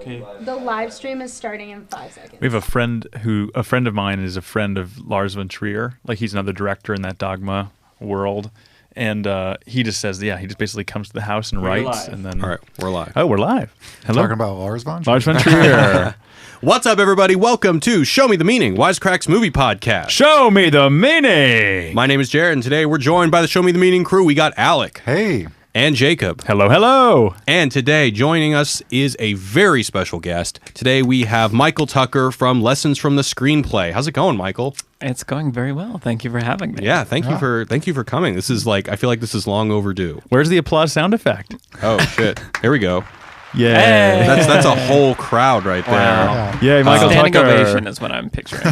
Okay. The live stream is starting in 5 seconds. We have a friend of mine is a friend of Lars von Trier. Like he's another director in that Dogma world. And he just says, he just basically comes to the house and writes. And then, all right, we're live. Oh, we're live. Hello. Talking about Lars von Trier. Lars von Trier. What's up, everybody? Welcome to Show Me the Meaning, Wisecrack's movie podcast. Show me the meaning. My name is Jared, and today we're joined by the Show Me the Meaning crew. We got Alec. Hey. And Jacob. Hello, hello. And today, joining us is a very special guest. Today, we have Michael Tucker from Lessons from the Screenplay. How's it going, Michael? It's going very well. Thank you for having me. Yeah, thank you for coming. This is I feel like this is long overdue. Where's the applause sound effect? Oh shit! Here we go. Yeah, Hey. That's a whole crowd right there. Wow. Yeah, Michael Standing Tucker. ovation is what I'm picturing.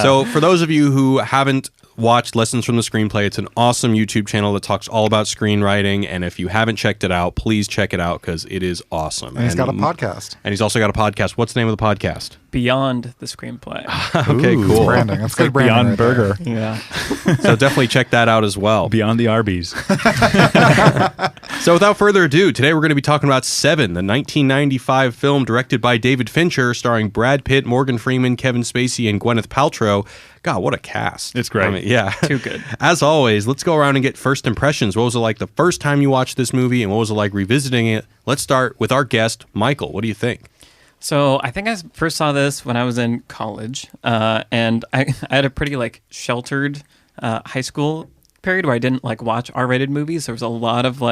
So for those of you who haven't watched Lessons from the Screenplay, it's an awesome YouTube channel that talks all about screenwriting, and if you haven't checked it out, please check it out because it is awesome. And he's got a podcast. And he's also got a podcast. What's the name of the podcast? Beyond the Screenplay. Okay, Ooh. cool. Branding. That's good branding. Beyond right Burger. Yeah. So definitely check that out as well. Beyond the Arby's. So without further ado, today we're going to be talking about Seven, the 1995 film directed by David Fincher, starring Brad Pitt, Morgan Freeman, Kevin Spacey, and Gwyneth Paltrow. God, what a cast. It's great. I mean, yeah. Too good. As always, let's go around and get first impressions. What was it like the first time you watched this movie, and what was it like revisiting it? Let's start with our guest, Michael. What do you think? So I think I first saw this when I was in college, and I had a pretty sheltered high school period where I didn't watch R-rated movies. There was a lot of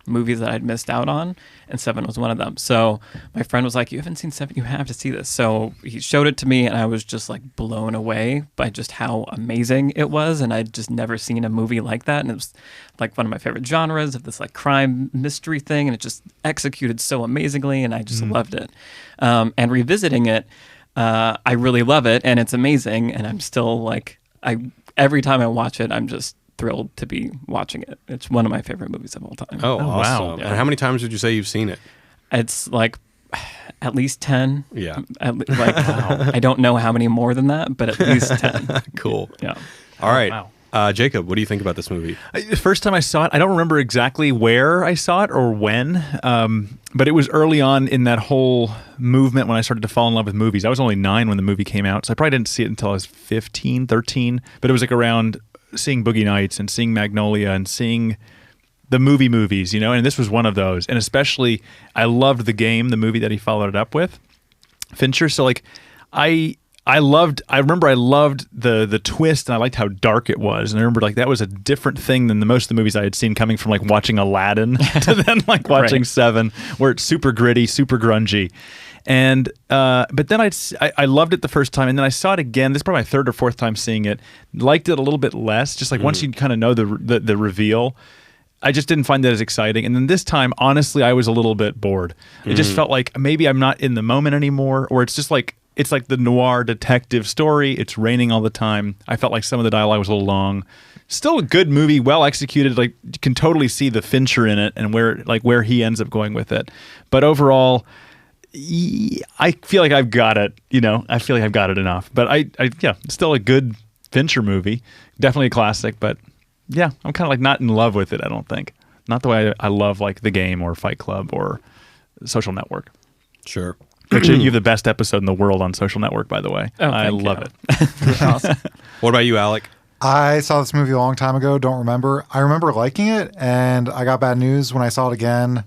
movies that I'd missed out on, and Seven was one of them. So my friend was like, "You haven't seen Seven? You have to see this." So he showed it to me, and I was just blown away by just how amazing it was, and I'd just never seen a movie like that, and it was one of my favorite genres of this crime mystery thing, and it just executed so amazingly, and I just loved it. And revisiting it, I really love it, and it's amazing, and I'm still every time I watch it, I'm just thrilled to be watching it. It's one of my favorite movies of all time. Oh, wow. awesome. Yeah. And how many times would you say you've seen it? It's at least 10. Yeah. I don't know how many more than that, but at least 10. Cool. Yeah. All right. Wow. Jacob, what do you think about this movie? The first time I saw it, I don't remember exactly where I saw it or when, but it was early on in that whole movement when I started to fall in love with movies. I was only 9 when the movie came out, so I probably didn't see it until I was 15, 13, but it was around seeing Boogie Nights and seeing Magnolia and seeing the movies, and this was one of those. And especially, I loved The Game, the movie that he followed it up with, Fincher. So I remember I loved the twist, and I liked how dark it was. And I remember that was a different thing than most of the movies I had seen, coming from watching Aladdin to then watching Right. Seven, where it's super gritty, super grungy. And but then I loved it the first time, and then I saw it again. This is probably my third or fourth time seeing it. Liked it a little bit less, just once you kind of know the reveal. I just didn't find that as exciting. And then this time, honestly, I was a little bit bored. It just felt like maybe I'm not in the moment anymore, or it's just it's like the noir detective story. It's raining all the time. I felt like some of the dialogue was a little long. Still a good movie, well executed. You can totally see the Fincher in it and where he ends up going with it. But overall, I feel like I've got it. I feel like I've got it enough. But it's still a good Fincher movie. Definitely a classic. But yeah, I'm kind of not in love with it. I don't think. Not the way I love The Game or Fight Club or Social Network. Sure. Which you have the best episode in the world on Social Network, by the way. Oh, I thank love you. it. Awesome. What about you, Alec? I saw this movie a long time ago. Don't remember. I remember liking it, and I got bad news when I saw it again.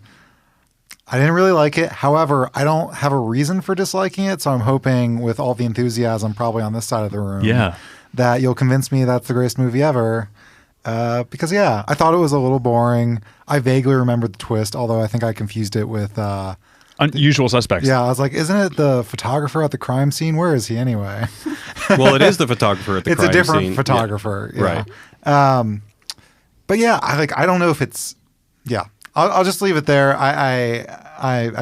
I didn't really like it. However, I don't have a reason for disliking it, so I'm hoping with all the enthusiasm probably on this side of the room that you'll convince me that's the greatest movie ever. Because, I thought it was a little boring. I vaguely remember the twist, although I think I confused it with... Unusual Suspects. Yeah, I was like, isn't it the photographer at the crime scene? Where is he anyway? Well, it is the photographer at the crime scene. It's a different photographer. Yeah. Right. But yeah, I don't know if it's... Yeah. I'll just leave it there. I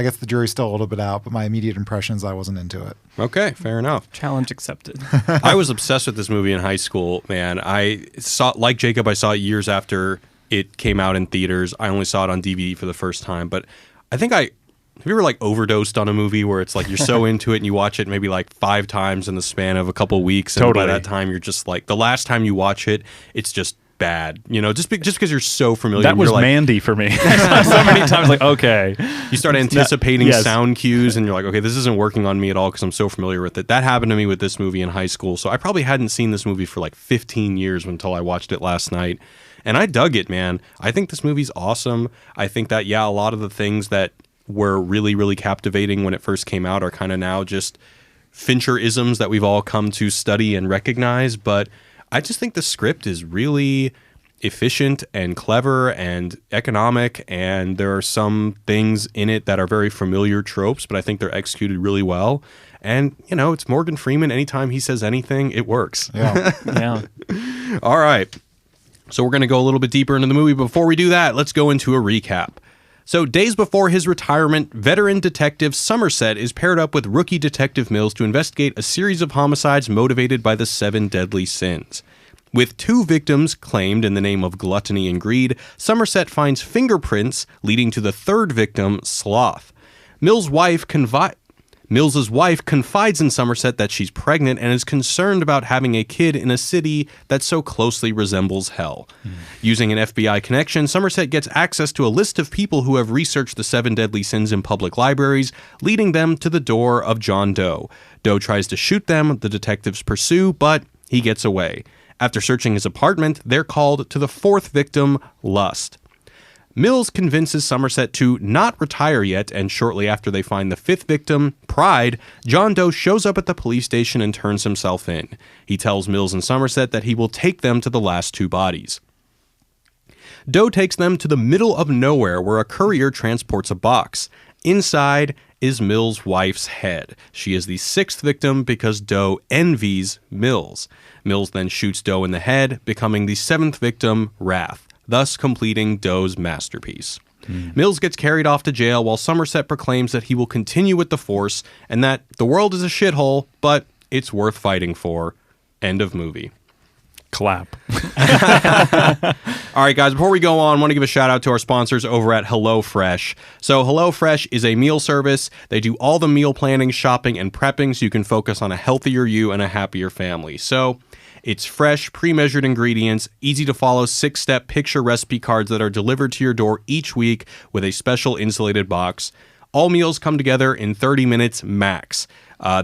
guess the jury's still a little bit out, but my immediate impression is I wasn't into it. Okay, fair enough. Challenge accepted. I was obsessed with this movie in high school, man. I saw, like Jacob, I saw it years after it came out in theaters. I only saw it on DVD for the first time, but I think have you ever overdosed on a movie where it's you're so into it and you watch it maybe 5 times in the span of a couple weeks, and Totally. by that time you're just the last time you watch it, it's just bad. You know, just because you're so familiar. That was you're like, Mandy for me. So many times, like, okay. you start anticipating Yes. sound cues, and you're like, okay, this isn't working on me at all because I'm so familiar with it. That happened to me with this movie in high school. So I probably hadn't seen this movie for like 15 years until I watched it last night. And I dug it, man. I think this movie's awesome. I think that, yeah, a lot of the things that were really, really captivating when it first came out are kind of now just Fincher-isms that we've all come to study and recognize. But I just think the script is really efficient and clever and economic, and there are some things in it that are very familiar tropes, but I think they're executed really well. And, you know, it's Morgan Freeman. Anytime he says anything, it works. Yeah. Yeah. All right. So we're going to go a little bit deeper into the movie. Before we do that, let's go into a recap. So days before his retirement, veteran detective Somerset is paired up with rookie detective Mills to investigate a series of homicides motivated by the 7 deadly sins. With 2 victims claimed in the name of gluttony and greed, Somerset finds fingerprints leading to the 3rd victim, sloth. Mills's wife confides in Somerset that she's pregnant and is concerned about having a kid in a city that so closely resembles hell. Using an FBI connection, Somerset gets access to a list of people who have researched the 7 deadly sins in public libraries, leading them to the door of John Doe. Doe tries to shoot them, the detectives pursue, but he gets away. After searching his apartment, they're called to the 4th victim, Lust. Mills convinces Somerset to not retire yet, and shortly after they find the 5th victim, Pride, John Doe shows up at the police station and turns himself in. He tells Mills and Somerset that he will take them to the last 2 bodies. Doe takes them to the middle of nowhere where a courier transports a box. Inside is Mills' wife's head. She is the 6th victim because Doe envies Mills. Mills then shoots Doe in the head, becoming the 7th victim, Wrath, thus completing Doe's masterpiece. Mills gets carried off to jail while Somerset proclaims that he will continue with the force and that the world is a shithole, but it's worth fighting for. End of movie. Clap. All right, guys, before we go on, I want to give a shout out to our sponsors over at HelloFresh. So HelloFresh is a meal service. They do all the meal planning, shopping, and prepping so you can focus on a healthier you and a happier family. So it's fresh, pre-measured ingredients, easy to follow 6-step picture recipe cards that are delivered to your door each week with a special insulated box. All meals come together in 30 minutes max.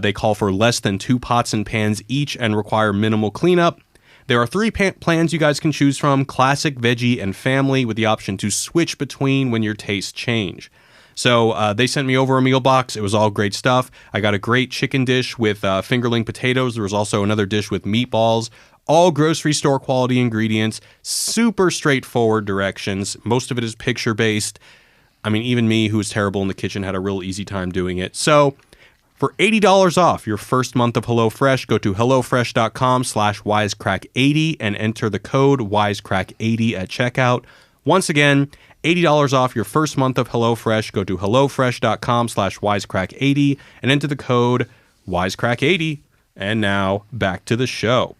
They call for less than 2 pots and pans each and require minimal cleanup. There are 3 plans you guys can choose from: classic, veggie, and family, with the option to switch between when your tastes change. So they sent me over a meal box. It was all great stuff. I got a great chicken dish with fingerling potatoes. There was also another dish with meatballs. All grocery store quality ingredients. Super straightforward directions. Most of it is picture-based. I mean, even me, who was terrible in the kitchen, had a real easy time doing it. So for $80 off your first month of HelloFresh, go to HelloFresh.com/Wisecrack80 and enter the code Wisecrack80 at checkout. Once again, $80 off your first month of HelloFresh. Go to HelloFresh.com/Wisecrack80 and enter the code Wisecrack80. And now back to the show.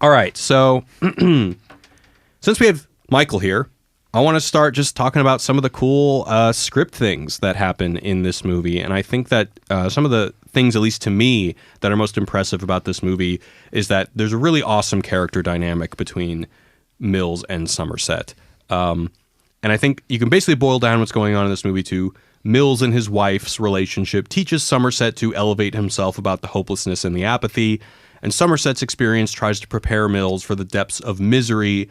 All right, so since we have Michael here, I want to start just talking about some of the cool script things that happen in this movie. And I think that some of the things, at least to me, that are most impressive about this movie is that there's a really awesome character dynamic between Mills and Somerset. And I think you can basically boil down what's going on in this movie to Mills and his wife's relationship teaches Somerset to elevate himself about the hopelessness and the apathy. And Somerset's experience tries to prepare Mills for the depths of misery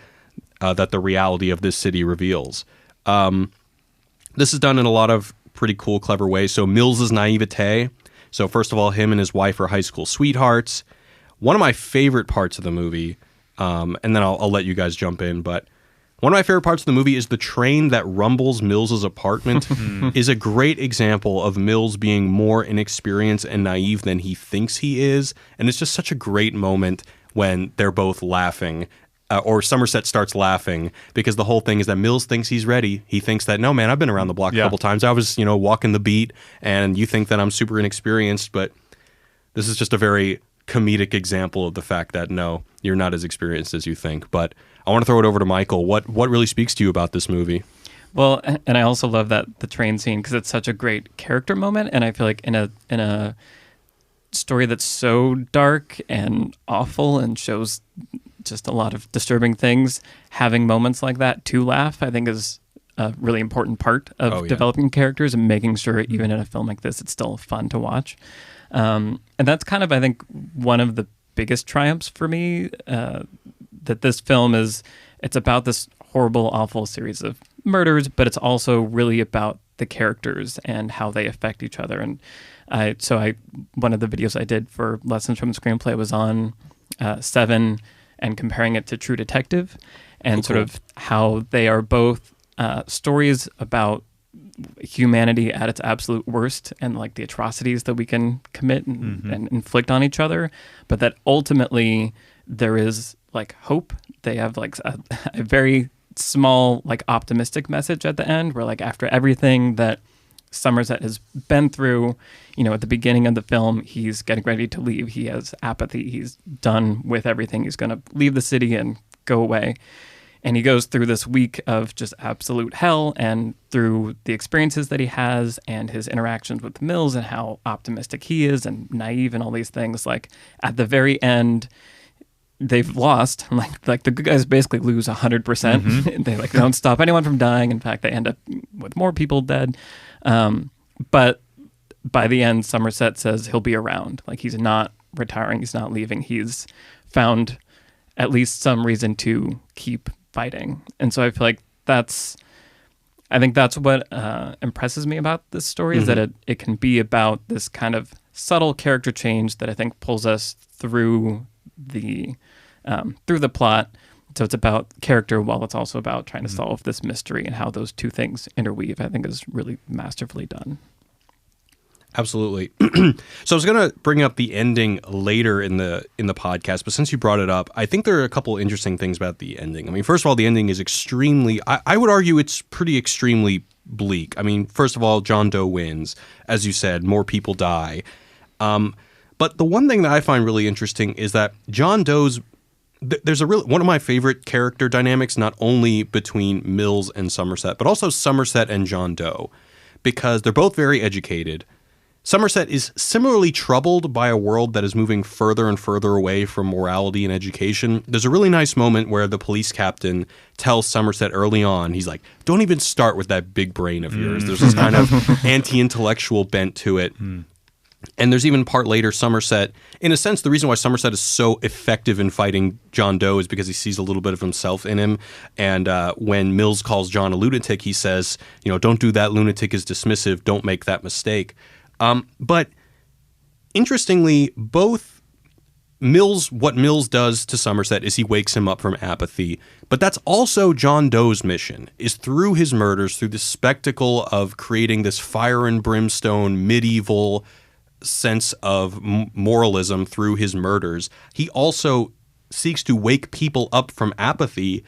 that the reality of this city reveals. This is done in a lot of pretty cool, clever ways. So Mills's naivete. So first of all, him and his wife are high school sweethearts. One of my favorite parts of the movie, and then I'll let you guys jump in, but one of my favorite parts of the movie is the train that rumbles Mills's apartment is a great example of Mills being more inexperienced and naive than he thinks he is. And it's just such a great moment when they're both laughing. Or Somerset starts laughing because the whole thing is that Mills thinks he's ready. He thinks that, no, man, I've been around the block a couple times. I was, walking the beat, and you think that I'm super inexperienced, but this is just a very comedic example of the fact that, no, you're not as experienced as you think. But I want to throw it over to Michael. What really speaks to you about this movie? Well, and I also love that the train scene because it's such a great character moment, and I feel like in a story that's so dark and awful and shows just a lot of disturbing things. Having moments like that to laugh, I think, is a really important part of developing characters and making sure even in a film like this, it's still fun to watch. And that's kind of, I think, one of the biggest triumphs for me, that this film is, it's about this horrible, awful series of murders, but it's also really about the characters and how they affect each other. And one of the videos I did for Lessons from the Screenplay was on Se7en and comparing it to True Detective, and sort of how they are both stories about humanity at its absolute worst and like the atrocities that we can commit and inflict on each other, but that ultimately there is like hope. They have like a very small like optimistic message at the end, where like after everything that Somerset has been through, you know, at the beginning of the film, he's getting ready to leave. He has apathy. He's done with everything. He's going to leave the city and go away. And he goes through this week of just absolute hell, and through the experiences that he has and his interactions with Mills and how optimistic he is and naive and all these things, like at the very end, they've lost. Like the good guys basically lose 100%. They like don't stop anyone from dying. In fact, they end up with more people dead. But by the end, Somerset says he'll be around. Like he's not retiring. He's not leaving. He's found at least some reason to keep fighting. And so I feel like I think that's what impresses me about this story, is that it can be about this kind of subtle character change that I think pulls us through the plot. So it's about character while it's also about trying to solve this mystery, and how those two things interweave, I think, is really masterfully done. Absolutely. So I was going to bring up the ending later in the podcast, but since you brought it up, I think there are a couple interesting things about the ending. I mean, first of all, the ending is extremely, I would argue it's pretty extremely bleak. I mean, first of all, John Doe wins. As you said, more people die. But the one thing that I find really interesting is that John Doe's, there's one of my favorite character dynamics, not only between Mills and Somerset, but also Somerset and John Doe, because they're both very educated. Somerset is similarly troubled by a world that is moving further and further away from morality and education. There's a really nice moment where the police captain tells Somerset early on, he's like, don't even start with that big brain of yours. There's this kind of anti-intellectual bent to it. And there's even part later, Somerset, in a sense, the reason why Somerset is so effective in fighting John Doe is because he sees a little bit of himself in him. And when Mills calls John a lunatic, he says, you know, don't do that. Lunatic is dismissive. Don't make that mistake. But interestingly, both what Mills does to Somerset is he wakes him up from apathy. But that's also John Doe's mission, is through his murders, through the spectacle of creating this fire and brimstone medieval sense of moralism through his murders. He also seeks to wake people up from apathy.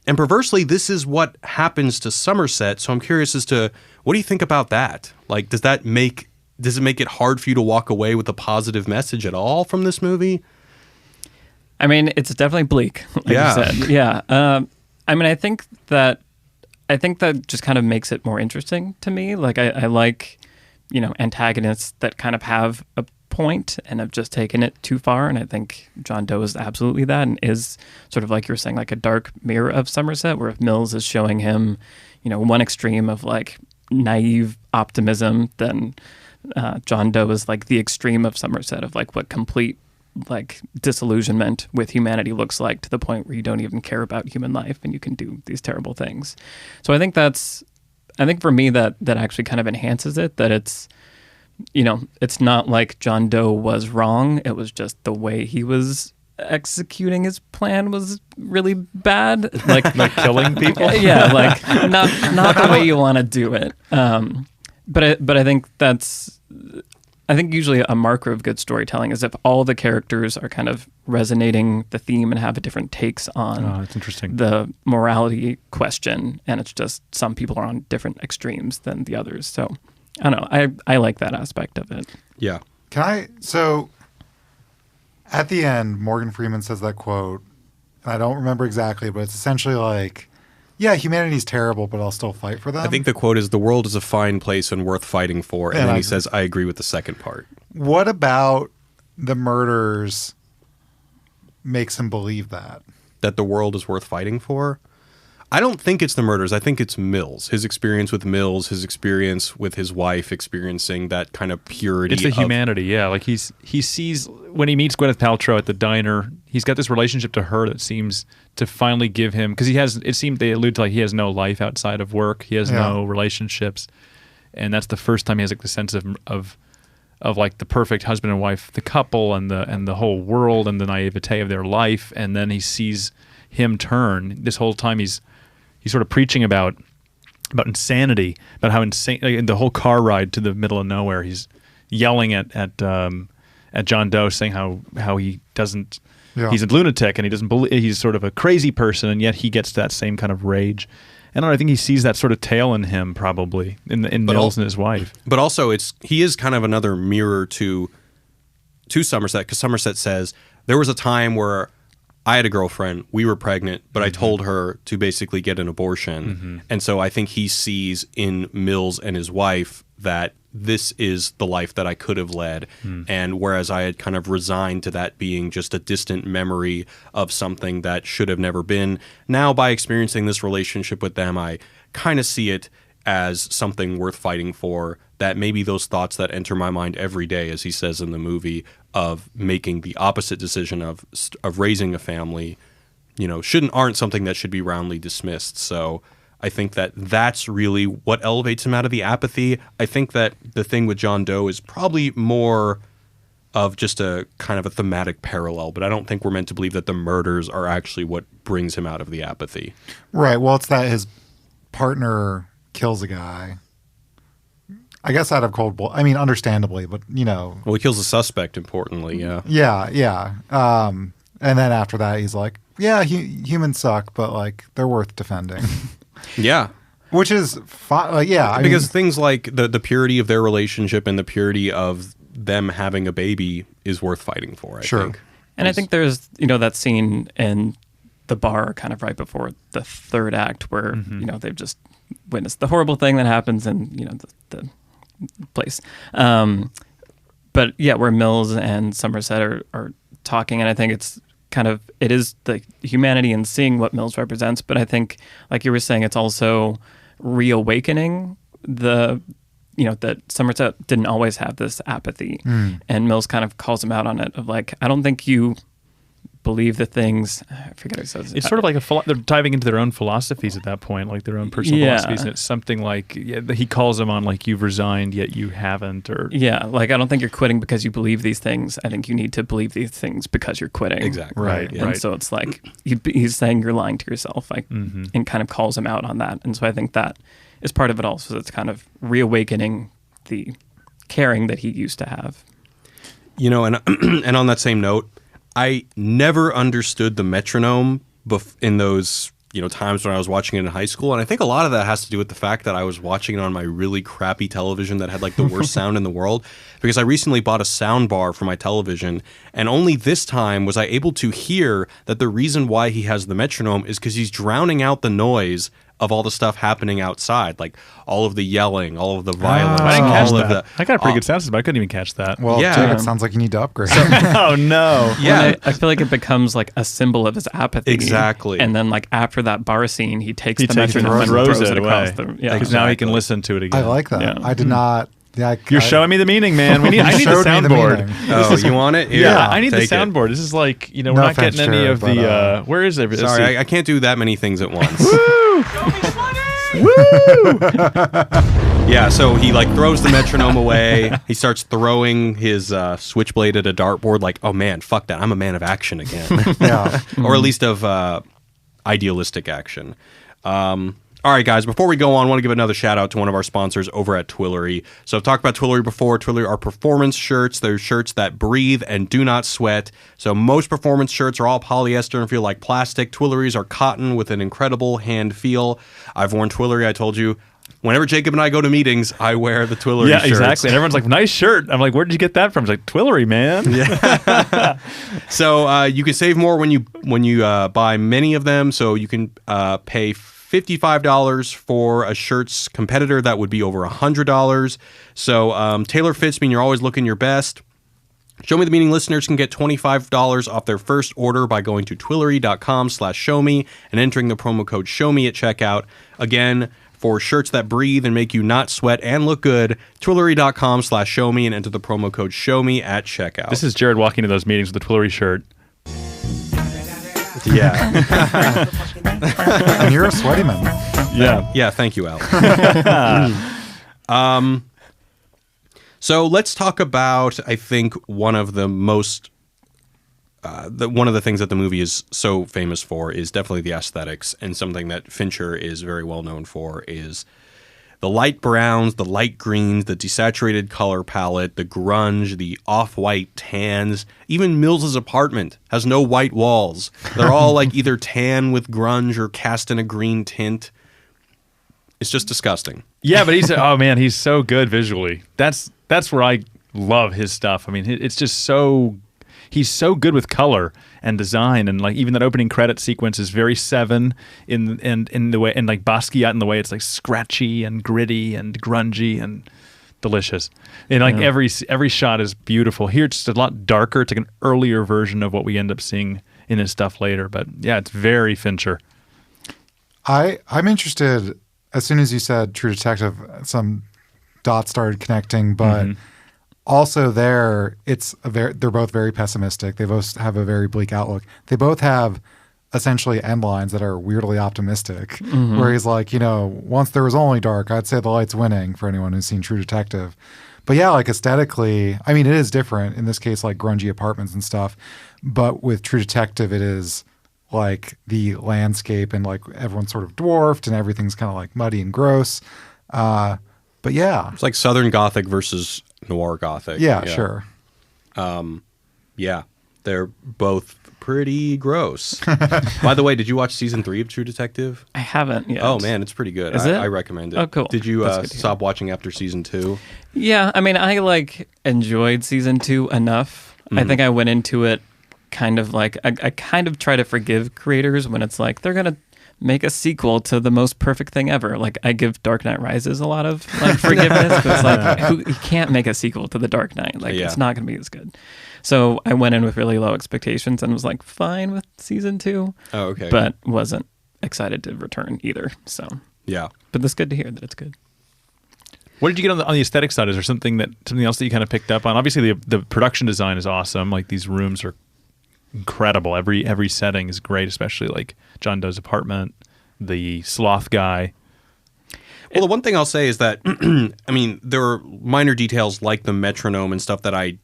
And perversely, this is what happens to Somerset. So I'm curious as to, what do you think about that? Like, does it make it hard for you to walk away with a positive message at all from this movie? I mean, it's definitely bleak, like you said. Yeah. I mean, I think that just kind of makes it more interesting to me. Like, I like, you know, antagonists that kind of have a point and have just taken it too far. And I think John Doe is absolutely that, and is sort of, like you were saying, like a dark mirror of Somerset, where if Mills is showing him, you know, one extreme of like naive optimism, then John Doe is like the extreme of Somerset, of like what complete like disillusionment with humanity looks like, to the point where you don't even care about human life and you can do these terrible things. So I think for me that actually kind of enhances it, that it's, you know, it's not like John Doe was wrong. It was just the way he was executing his plan was really bad. Like killing people? Yeah, like not the way you want to do it. But I think usually a marker of good storytelling is if all the characters are kind of resonating the theme and have different takes on that's interesting. The morality question, and it's just some people are on different extremes than the others. So I don't know. I like that aspect of it. Yeah. So at the end, Morgan Freeman says that quote, and I don't remember exactly, but it's essentially like, yeah, humanity's terrible, but I'll still fight for them. I think the quote is, the world is a fine place and worth fighting for. And then he says, I agree with the second part. What about the murders makes him believe that. That the world is worth fighting for? I don't think it's the murders. I think it's Mills. His experience with Mills, his experience with his wife, experiencing that kind of purity. It's the humanity, yeah. Like he sees when he meets Gwyneth Paltrow at the diner, he's got this relationship to her that seems to finally give him, because it seemed they allude to like he has no life outside of work, he has no relationships, and that's the first time he has like the sense of like the perfect husband and wife, the couple and the whole world and the naivete of their life, and then he sees him turn. This whole time he's sort of preaching about insanity, about how insane, like, the whole car ride to the middle of nowhere. He's yelling at John Doe, saying how he doesn't, he's a lunatic and he doesn't believe, he's sort of a crazy person, and yet he gets that same kind of rage. And I think he sees that sort of tale in him, probably in Mills and his wife. But also, he is kind of another mirror to Somerset, because Somerset says there was a time where I had a girlfriend, we were pregnant, but I told her to basically get an abortion. And so I think he sees in Mills and his wife that this is the life that I could have led. And whereas I had kind of resigned to that being just a distant memory of something that should have never been, now by experiencing this relationship with them, I kind of see it as something worth fighting for, that maybe those thoughts that enter my mind every day, as he says in the movie, of making the opposite decision of raising a family, aren't something that should be roundly dismissed. So I think that that's really what elevates him out of the apathy. I think that the thing with John Doe is probably more of just a kind of a thematic parallel, but I don't think we're meant to believe that the murders are actually what brings him out of the apathy. Right. Well, it's that his partner kills a guy, I guess, out of cold blood. I mean, understandably, but Well, he kills a suspect, importantly, yeah. Yeah. And then after that, he's like, yeah, humans suck, but like they're worth defending. Yeah. Which is fine. Because things like the purity of their relationship and the purity of them having a baby is worth fighting for, I think. And I think there's, that scene in the bar kind of right before the third act where, they've just witnessed the horrible thing that happens in, the place. But yeah, where Mills and Somerset are talking, and I think it is the humanity and seeing what Mills represents, but I think, like you were saying, it's also reawakening that Somerset didn't always have this apathy, and Mills kind of calls him out on it, of like, I don't think you believe the things, I forget what it says. It's sort of like they're diving into their own philosophies at that point, like their own personal philosophies, and it's something like, he calls them on like, you've resigned yet you haven't, or like, I don't think you're quitting because you believe these things. I think you need to believe these things because you're quitting. Exactly. Right. And so it's like he's saying you're lying to yourself, like, and kind of calls him out on that. And so I think that is part of it also. It's kind of reawakening the caring that he used to have. And on that same note, I never understood the metronome in those times when I was watching it in high school, and I think a lot of that has to do with the fact that I was watching it on my really crappy television that had like the worst sound in the world, because I recently bought a sound bar for my television, and only this time was I able to hear that the reason why he has the metronome is because he's drowning out the noise of all the stuff happening outside, like all of the yelling, all of the violence. I didn't catch all of that. I got a pretty good sound system, but I couldn't even catch that. Well, Yeah. it sounds like you need to upgrade. Oh no. Yeah. I feel like it becomes like a symbol of his apathy. Exactly. And then like after that bar scene, he takes the takes it metronome and and throws throws it it across away. the... Yeah. Because now he can listen to it again. I like that. Yeah. I did not. Yeah, You're showing me the meaning, man. I need the showed me the soundboard. meaning. Oh, you want it? Here, Yeah, I need the take it. soundboard. This is like, we're No not offense, getting any Jared, of the. Where is it? Sorry, I can't do that many things at once. Yeah, so he like throws the metronome away. He starts throwing his switchblade at a dartboard. Like, oh man, fuck that! I'm a man of action again, Yeah. or at least of idealistic action. All right, guys, before we go on, I want to give another shout out to one of our sponsors over at Twillery. So I've talked about Twillery before. Twillery are performance shirts. They're shirts that breathe and do not sweat. So most performance shirts are all polyester and feel like plastic. Twillery's are cotton with an incredible hand feel. I've worn Twillery, I told you. Whenever Jacob and I go to meetings, I wear the Twillery Yeah, shirts. exactly. And everyone's like, nice shirt. I'm like, where did you get that from? It's like, Twillery, man. Yeah. So you can save more when you buy many of them. So you can pay $55 for a shirt's competitor. That would be over $100. So tailor fits mean you're always looking your best. Show Me the Meaning listeners can get $25 off their first order by going to Twillory.com/showme and entering the promo code SHOWME at checkout. Again, for shirts that breathe and make you not sweat and look good, Twillory.com/showme and enter the promo code SHOWME at checkout. This is Jared walking to those meetings with a Twillery shirt. Yeah. And you're a sweaty man. Yeah. Yeah, thank you, Alec. So let's talk about, I think, one of the most, one of the things that the movie is so famous for is definitely the aesthetics, and something that Fincher is very well known for is the light browns, the light greens, the desaturated color palette, the grunge, the off-white tans. Even Mills's apartment has no white walls. They're all like either tan with grunge or cast in a green tint. It's just disgusting. Yeah, but he's so good visually. That's where I love his stuff. I mean, it's just so, he's so good with color and design, and like even that opening credit sequence is very Se7en in the way, and like Basquiat in the way it's like scratchy and gritty and grungy and delicious. And like every shot is beautiful. Here it's just a lot darker. It's like an earlier version of what we end up seeing in his stuff later. But yeah, it's very Fincher. I'm interested. As soon as you said True Detective, some dots started connecting, but also they're both very pessimistic. They both have a very bleak outlook. They both have essentially end lines that are weirdly optimistic, where he's like, once there was only dark, I'd say the light's winning, for anyone who's seen True Detective. But yeah, like aesthetically, I mean, it is different. In this case, like grungy apartments and stuff. But with True Detective, it is like the landscape and like everyone's sort of dwarfed and everything's kind of like muddy and gross. But yeah. It's like Southern Gothic versus Noir Gothic. Yeah. Sure. Yeah. They're both pretty gross. By the way, did you watch season 3 of True Detective? I haven't yet. Oh, man, it's pretty good. Is it? I recommend it. Oh, cool. Did you That's good to hear. stop watching after season 2? Yeah, I mean, I like enjoyed season 2 enough. I think I went into it kind of like, I kind of try to forgive creators when it's like they're gonna make a sequel to the most perfect thing ever. Like I give Dark Knight Rises a lot of like forgiveness, but it's like you can't make a sequel to The Dark Knight. Like it's not gonna be as good. So I went in with really low expectations and was like fine with season 2. Oh, okay. But wasn't excited to return either. So yeah. But it's good to hear that it's good. What did you get on the aesthetic side? Is there something else that you kind of picked up on? Obviously, the production design is awesome. Like these rooms are incredible. Every setting is great, especially like John Doe's apartment, the sloth guy. Well, the one thing I'll say is that, I mean, there are minor details like the metronome and stuff that I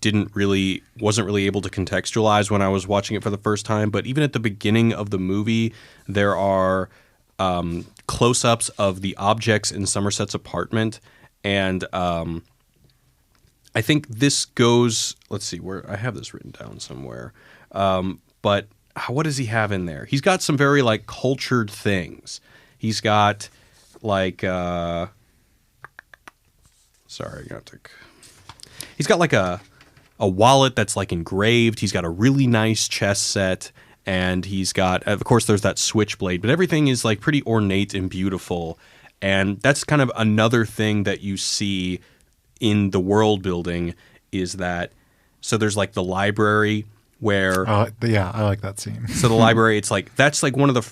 wasn't really able to contextualize when I was watching it for the first time. But even at the beginning of the movie, there are close-ups of the objects in Somerset's apartment. And I think this goes, let's see, where I have this written down somewhere. But what does he have in there? He's got some very like cultured things. He's got like he's got like a wallet that's like engraved. He's got a really nice chess set, and he's got, of course, there's that switchblade, but everything is like pretty ornate and beautiful. And that's kind of another thing that you see in the world building is that, so there's like the library where yeah, I like that scene. So the library, it's like that's like one of the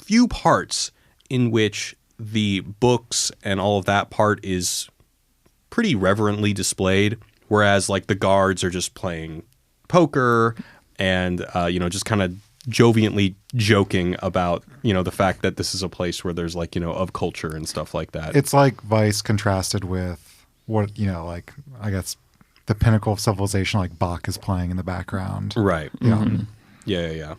few parts in which the books and all of that part is pretty reverently displayed, whereas like the guards are just playing poker and just kind of joviantly joking about the fact that this is a place where there's like of culture and stuff like that. It's like Vice contrasted with what like I guess the pinnacle of civilization, like Bach is playing in the background. Right. Yeah. Yeah.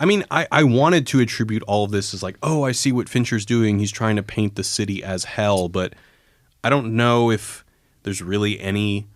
I mean, I wanted to attribute all of this as like, oh, I see what Fincher's doing. He's trying to paint the city as hell, but I don't know if there's really any,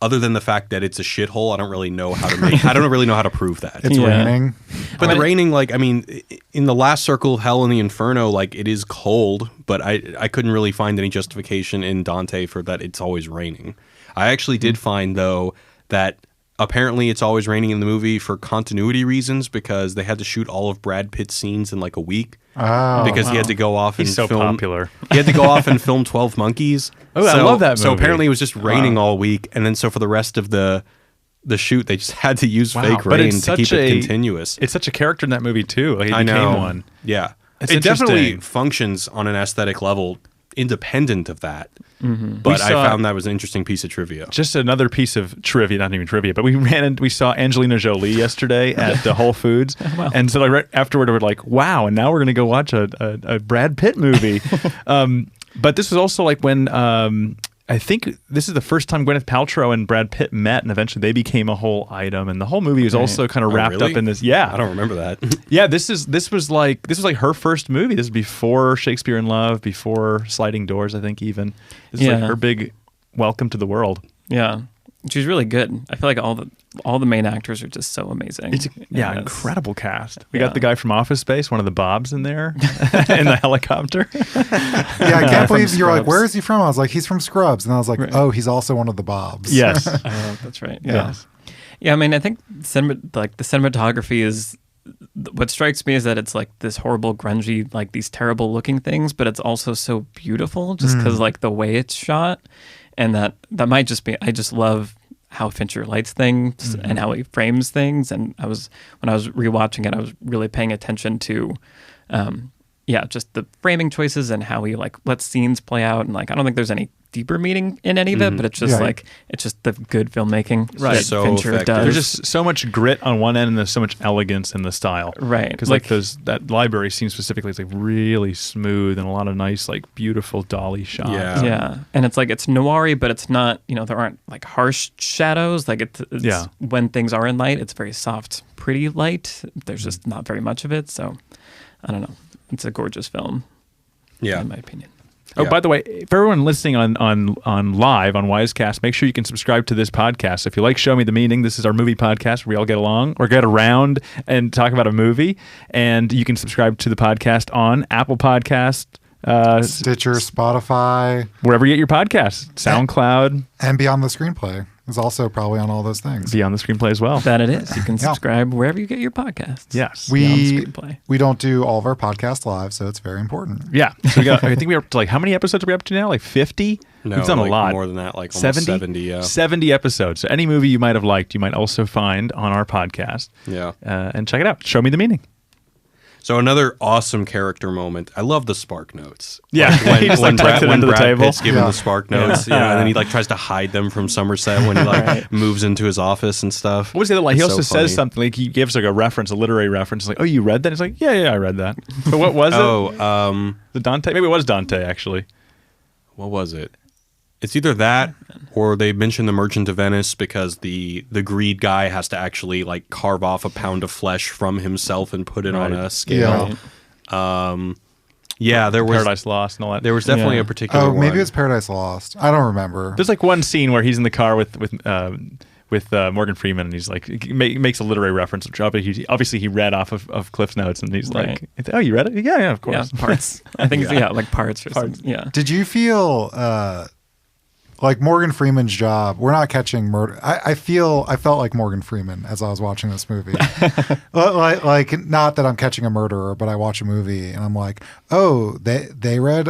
other than the fact that it's a shithole. I don't really know how to prove that. It's raining. But the raining, like, I mean, in the last circle of hell in the Inferno, like it is cold, but I couldn't really find any justification in Dante for that it's always raining. I actually did find, though, that apparently it's always raining in the movie for continuity reasons because they had to shoot all of Brad Pitt's scenes in like a week. Oh, because he had to go off and He's so film. popular. He had to go off and film 12 Monkeys. Oh, I love that movie. So apparently it was just raining all week. And then so for the rest of the the shoot. They just had to use Wow, fake but rain it's to keep such it a- continuous. It's such a character in that movie too. Like, he I became know. one. Yeah. It's It definitely interesting. functions on an aesthetic level independent of that. Mm-hmm. But We I saw- found that was an interesting piece of trivia. Just another pice of trivia, not even trivia, but we saw Angelina Jolie yesterday at the Whole Foods, and so like right afterward we're like, wow, and now we're gonna go watch a Brad Pitt movie. But this was also like when I think this is the first time Gwyneth Paltrow and Brad Pitt met, and eventually they became a whole item, and the whole movie was also kind of wrapped really? up in this. Yeah, I don't remember that. Yeah, this was like her first movie. This is before Shakespeare in Love, before Sliding Doors, I think even. This is like Yeah. her big welcome to the world. Yeah, she's really good. I feel like all the main actors are just so amazing. It's Yes. incredible cast. We Yeah. got the guy from Office Space, one of the Bobs in there, in the helicopter. Yeah, I can't believe you're like, Scrubs. where is he from? I was like, he's from Scrubs. And I was like, Right. oh, he's also one of the Bobs. Yes. That's right. Yeah. Yes. Yeah, I mean, I think the cinematography is what strikes me is that it's like this horrible, grungy, like these terrible looking things, but it's also so beautiful just because like the way it's shot, and that might just be. I just love how Fincher lights things and how he frames things. And when I was rewatching it, I was really paying attention to, just the framing choices and how he like lets scenes play out. And like, I don't think there's any deeper meaning in any of it, but it's just Yeah. like, it's just the good filmmaking Right. that So Fincher effective. does. There's just so much grit on one end, and there's so much elegance in the style. Right. Because like that library scene specifically is like really smooth and a lot of nice, like beautiful dolly shots. Yeah. Yeah, and it's like it's noir-y, but it's not. There aren't like harsh shadows. Like it's Yeah. when things are in light, it's very soft, pretty light. There's just not very much of it. So I don't know. It's a gorgeous film, Yeah. in my opinion. Oh, Yeah. by the way, for everyone listening on live on Wisecast, make sure you can subscribe to this podcast. If you like Show Me the Meaning, this is our movie podcast where we all get along or get around and talk about a movie. And you can subscribe to the podcast on Apple Podcast, Stitcher, Spotify, wherever you get your podcasts, SoundCloud, and Beyond the Screenplay is also probably on all those things. Beyond the Screenplay as well. That it is. You can Yeah. subscribe wherever you get your podcasts. Yes. Beyond We Screenplay. we don't do all of our podcasts live, so it's very important. Yeah. So we got, I think we're up to like, how many episodes are we up to now? Like 50? No, We've done like a lot. more than that, like almost 70, yeah. 70 episodes. So any movie you might have liked, you might also find on our podcast. Yeah. And check it out. Show Me the Meaning. So another awesome character moment. I love the Spark Notes. Yeah. Like He just, like, tucks it when under the Brad table. Pitt's given Yeah. the Spark Notes, and then he like tries to hide them from Somerset when he like moves into his office and stuff. What was the other line? He It's also so funny. says something like he gives like a reference, a literary reference. Like, oh, you read that? He's like, yeah, I read that. But what was it? Oh, The Dante? Maybe it was Dante actually. what was it? It's either that or they mention the Merchant of Venice because the greed guy has to actually like carve off a pound of flesh from himself and put it on Right. a scale. Yeah, there was Paradise Lost and all that. there was definitely Yeah. a particular Oh, maybe one. it's Paradise Lost. I don't remember. There's like one scene where he's in the car with Morgan Freeman, and he's like he makes a literary reference, which obviously he read off of Cliff's Notes, and he's Right. like, "Oh, you read it? Yeah, of course." Yeah, parts. I think like parts or something. Yeah. Did you feel like Morgan Freeman's job? We're not catching murder. I felt like Morgan Freeman as I was watching this movie. like not that I'm catching a murderer, but I watch a movie and I'm like, oh, they read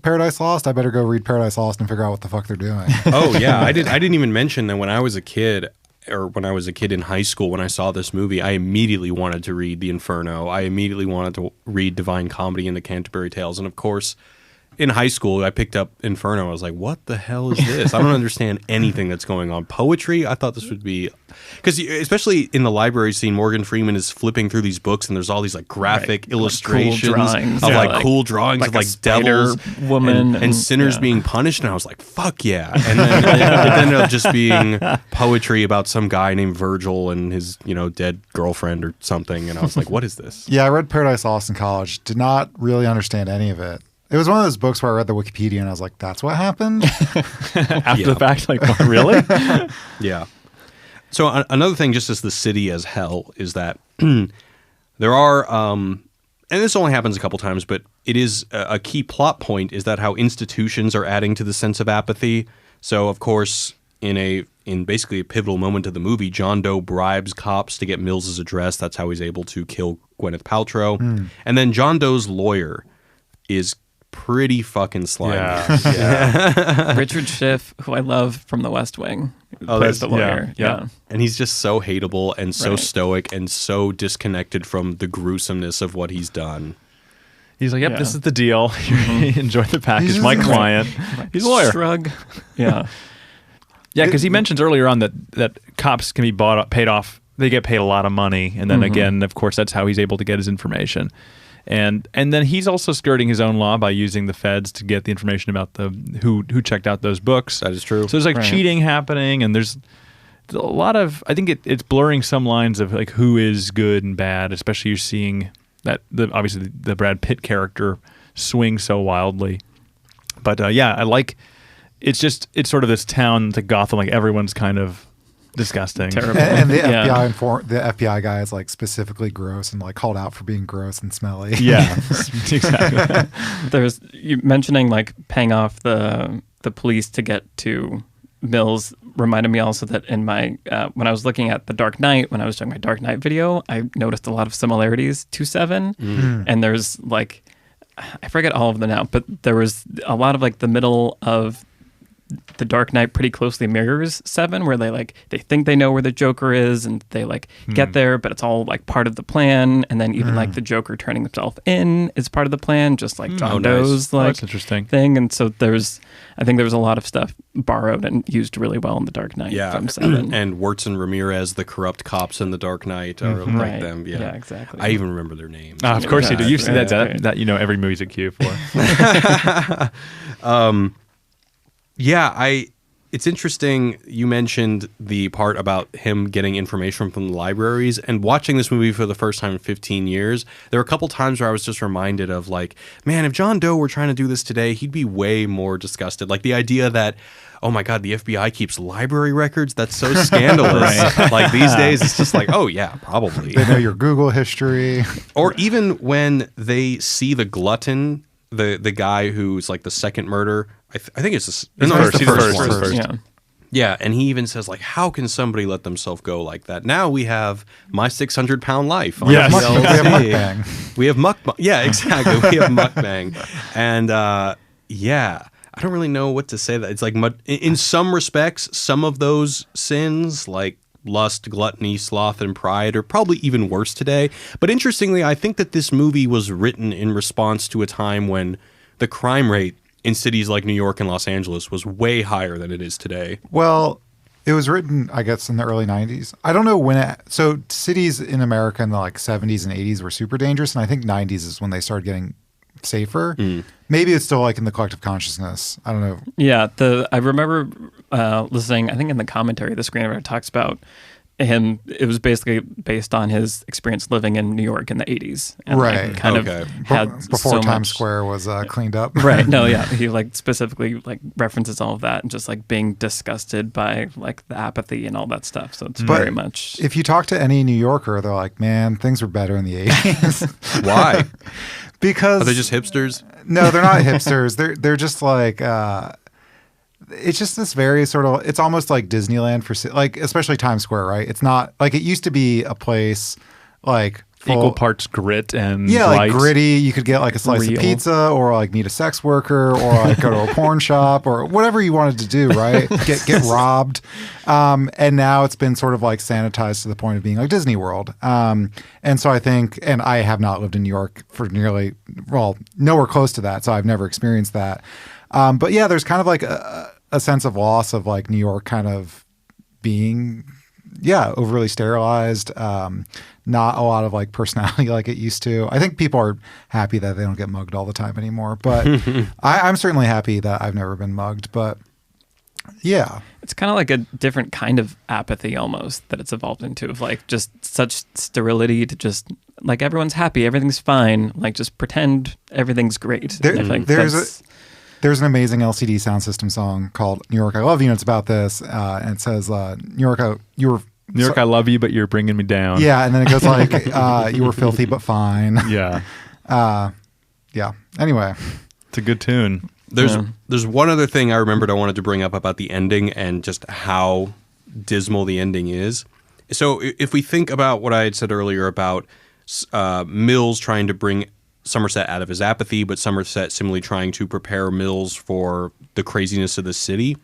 Paradise Lost. I better go read Paradise Lost and figure out what the fuck they're doing. Oh yeah, I didn't even mention that when I was a kid, or when I was a kid in high school, when I saw this movie, I immediately wanted to read The Inferno. I immediately wanted to read Divine Comedy and the Canterbury Tales, and of course, in high school, I picked up Inferno. I was like, what the hell is this? I don't understand anything that's going on. Poetry? I thought this would be... Because especially in the library scene, Morgan Freeman is flipping through these books, and there's all these like graphic Right. illustrations drawings. of Yeah, like like- cool drawings like of a like spider devils woman and and- sinners yeah. being punished. And I was like, fuck yeah. And then it ended up just being poetry about some guy named Virgil and his, dead girlfriend or something. And I was like, what is this? Yeah, I read Paradise Lost in college. Did not really understand any of it. It was one of those books where I read the Wikipedia and I was like, that's what happened? After Yeah. the fact, like, what, really? Yeah. So another thing, just as the city as hell, is that there are, and this only happens a couple times, but it is a key plot point is that how institutions are adding to the sense of apathy. So of course, in basically a pivotal moment of the movie, John Doe bribes cops to get Mills's address. That's how he's able to kill Gwyneth Paltrow. And then John Doe's lawyer is pretty fucking slimy. Yeah. Richard Schiff, who I love from The West Wing, Oh, plays that's- the lawyer. yeah. And he's just so hateable and so Right. stoic and so disconnected from the gruesomeness of what he's done. He's like, yep, Yeah. this is the deal. Enjoy the package. He's My just- client. He's a lawyer. Shrug. Yeah. Yeah, because he mentions earlier on that cops can be paid off. They get paid a lot of money, and then again, of course, that's how he's able to get his information. And then he's also skirting his own law by using the feds to get the information about who checked out those books. That is true. So there's like Right. cheating happening, and there's a lot of. I think it's blurring some lines of like who is good and bad. Especially you're seeing that obviously the Brad Pitt character swing so wildly. But yeah, I like. It's sort of this town, like Gotham. Like everyone's kind of disgusting. Terrible. And the Yeah. the FBI guy is like specifically gross and like called out for being gross and smelly. Yeah, exactly. There's you mentioning like paying off the police to get to Mills reminded me also that in my when I was looking at The Dark Knight, when I was doing my Dark Knight video, I noticed a lot of similarities to Seven. And there's like I forget all of them now, but there was a lot of like the middle of The Dark Knight pretty closely mirrors Seven, where they think they know where the Joker is and they like get there, but it's all like part of the plan. And then even like the Joker turning himself in is part of the plan, just like John Doe's like that's interesting. thing. And so I think there was a lot of stuff borrowed and used really well in The Dark Knight from Seven. And Wirtz and Ramirez, the corrupt cops in The Dark Knight, are like Right. them. Yeah. Yeah, exactly. I even remember their names. Of course you do. You've seen Right, that, right. that you know every movie's a cue for. Yeah, it's interesting you mentioned the part about him getting information from the libraries, and watching this movie for the first time in 15 years, there were a couple times where I was just reminded of like, man, if John Doe were trying to do this today, he'd be way more disgusted. Like the idea that, oh my God, the FBI keeps library records? That's so scandalous. Like these days, it's just like, oh yeah, probably. They know your Google history. Or even when they see the glutton, the guy who's like the second murder, I think it's the He's the first one. one. Yeah. Yeah, and he even says like, how can somebody let themselves go like that? Now we have My 600-Pound Life on Yes. We have TLC. mukbang. We have mukbang. Yeah, exactly. We have mukbang. And yeah, I don't really know what to say. That it's like in some respects, some of those sins like lust, gluttony, sloth, and pride are probably even worse today. But interestingly, I think that this movie was written in response to a time when the crime rate in cities like New York and Los Angeles was way higher than it is today. Well, it was written, I guess, in the early 90s. I don't know when so cities in America in the like 70s and 80s were super dangerous, and I think 90s is when they started getting safer. Maybe it's still like in the collective consciousness. I don't know. Yeah, I remember listening. I think in the commentary, the screenwriter talks about him. It was basically based on his experience living in New York in the '80s, and Right. like, kind Okay. of had Before so Times much- Square was cleaned up. Right. No. Yeah. He like specifically like references all of that and just like being disgusted by like the apathy and all that stuff. So it's But very much. If you talk to any New Yorker, they're like, man, things were better in the 80s. Why? Because Are they just hipsters? No, they're not hipsters. They're just like it's just this very sort of, it's almost like Disneyland for like, especially Times Square, right? It's not like it used to be a place like Equal parts grit and yeah, like light. gritty. You could get like a slice Real. of pizza, or like meet a sex worker, or like go to a porn shop, or whatever you wanted to do, right? Get robbed. And now it's been sort of like sanitized to the point of being like Disney World. And so I think, and I have not lived in New York for nowhere close to that, so I've never experienced that. But yeah, there's kind of like a sense of loss of like New York kind of being overly sterilized, not a lot of like personality like it used to. I think people are happy that they don't get mugged all the time anymore, but I'm certainly happy that I've never been mugged. But yeah, It's kind of like a different kind of apathy almost that it's evolved into, of like just such sterility to just like everyone's happy, everything's fine, like just pretend everything's great. There- And I think there's an amazing LCD Sound System song called "New York, I Love You," and it's about this, and it says, "New York, New York, I love you, but you're bringing me down. yeah," and then it goes like, "You were filthy but fine." Yeah. Yeah. Anyway, It's a good tune. There's one other thing I remembered I wanted to bring up about the ending and just how dismal the ending is. So if we think about what I had said earlier about Mills trying to bring Somerset out of his apathy, but Somerset similarly trying to prepare Mills for the craziness of the city.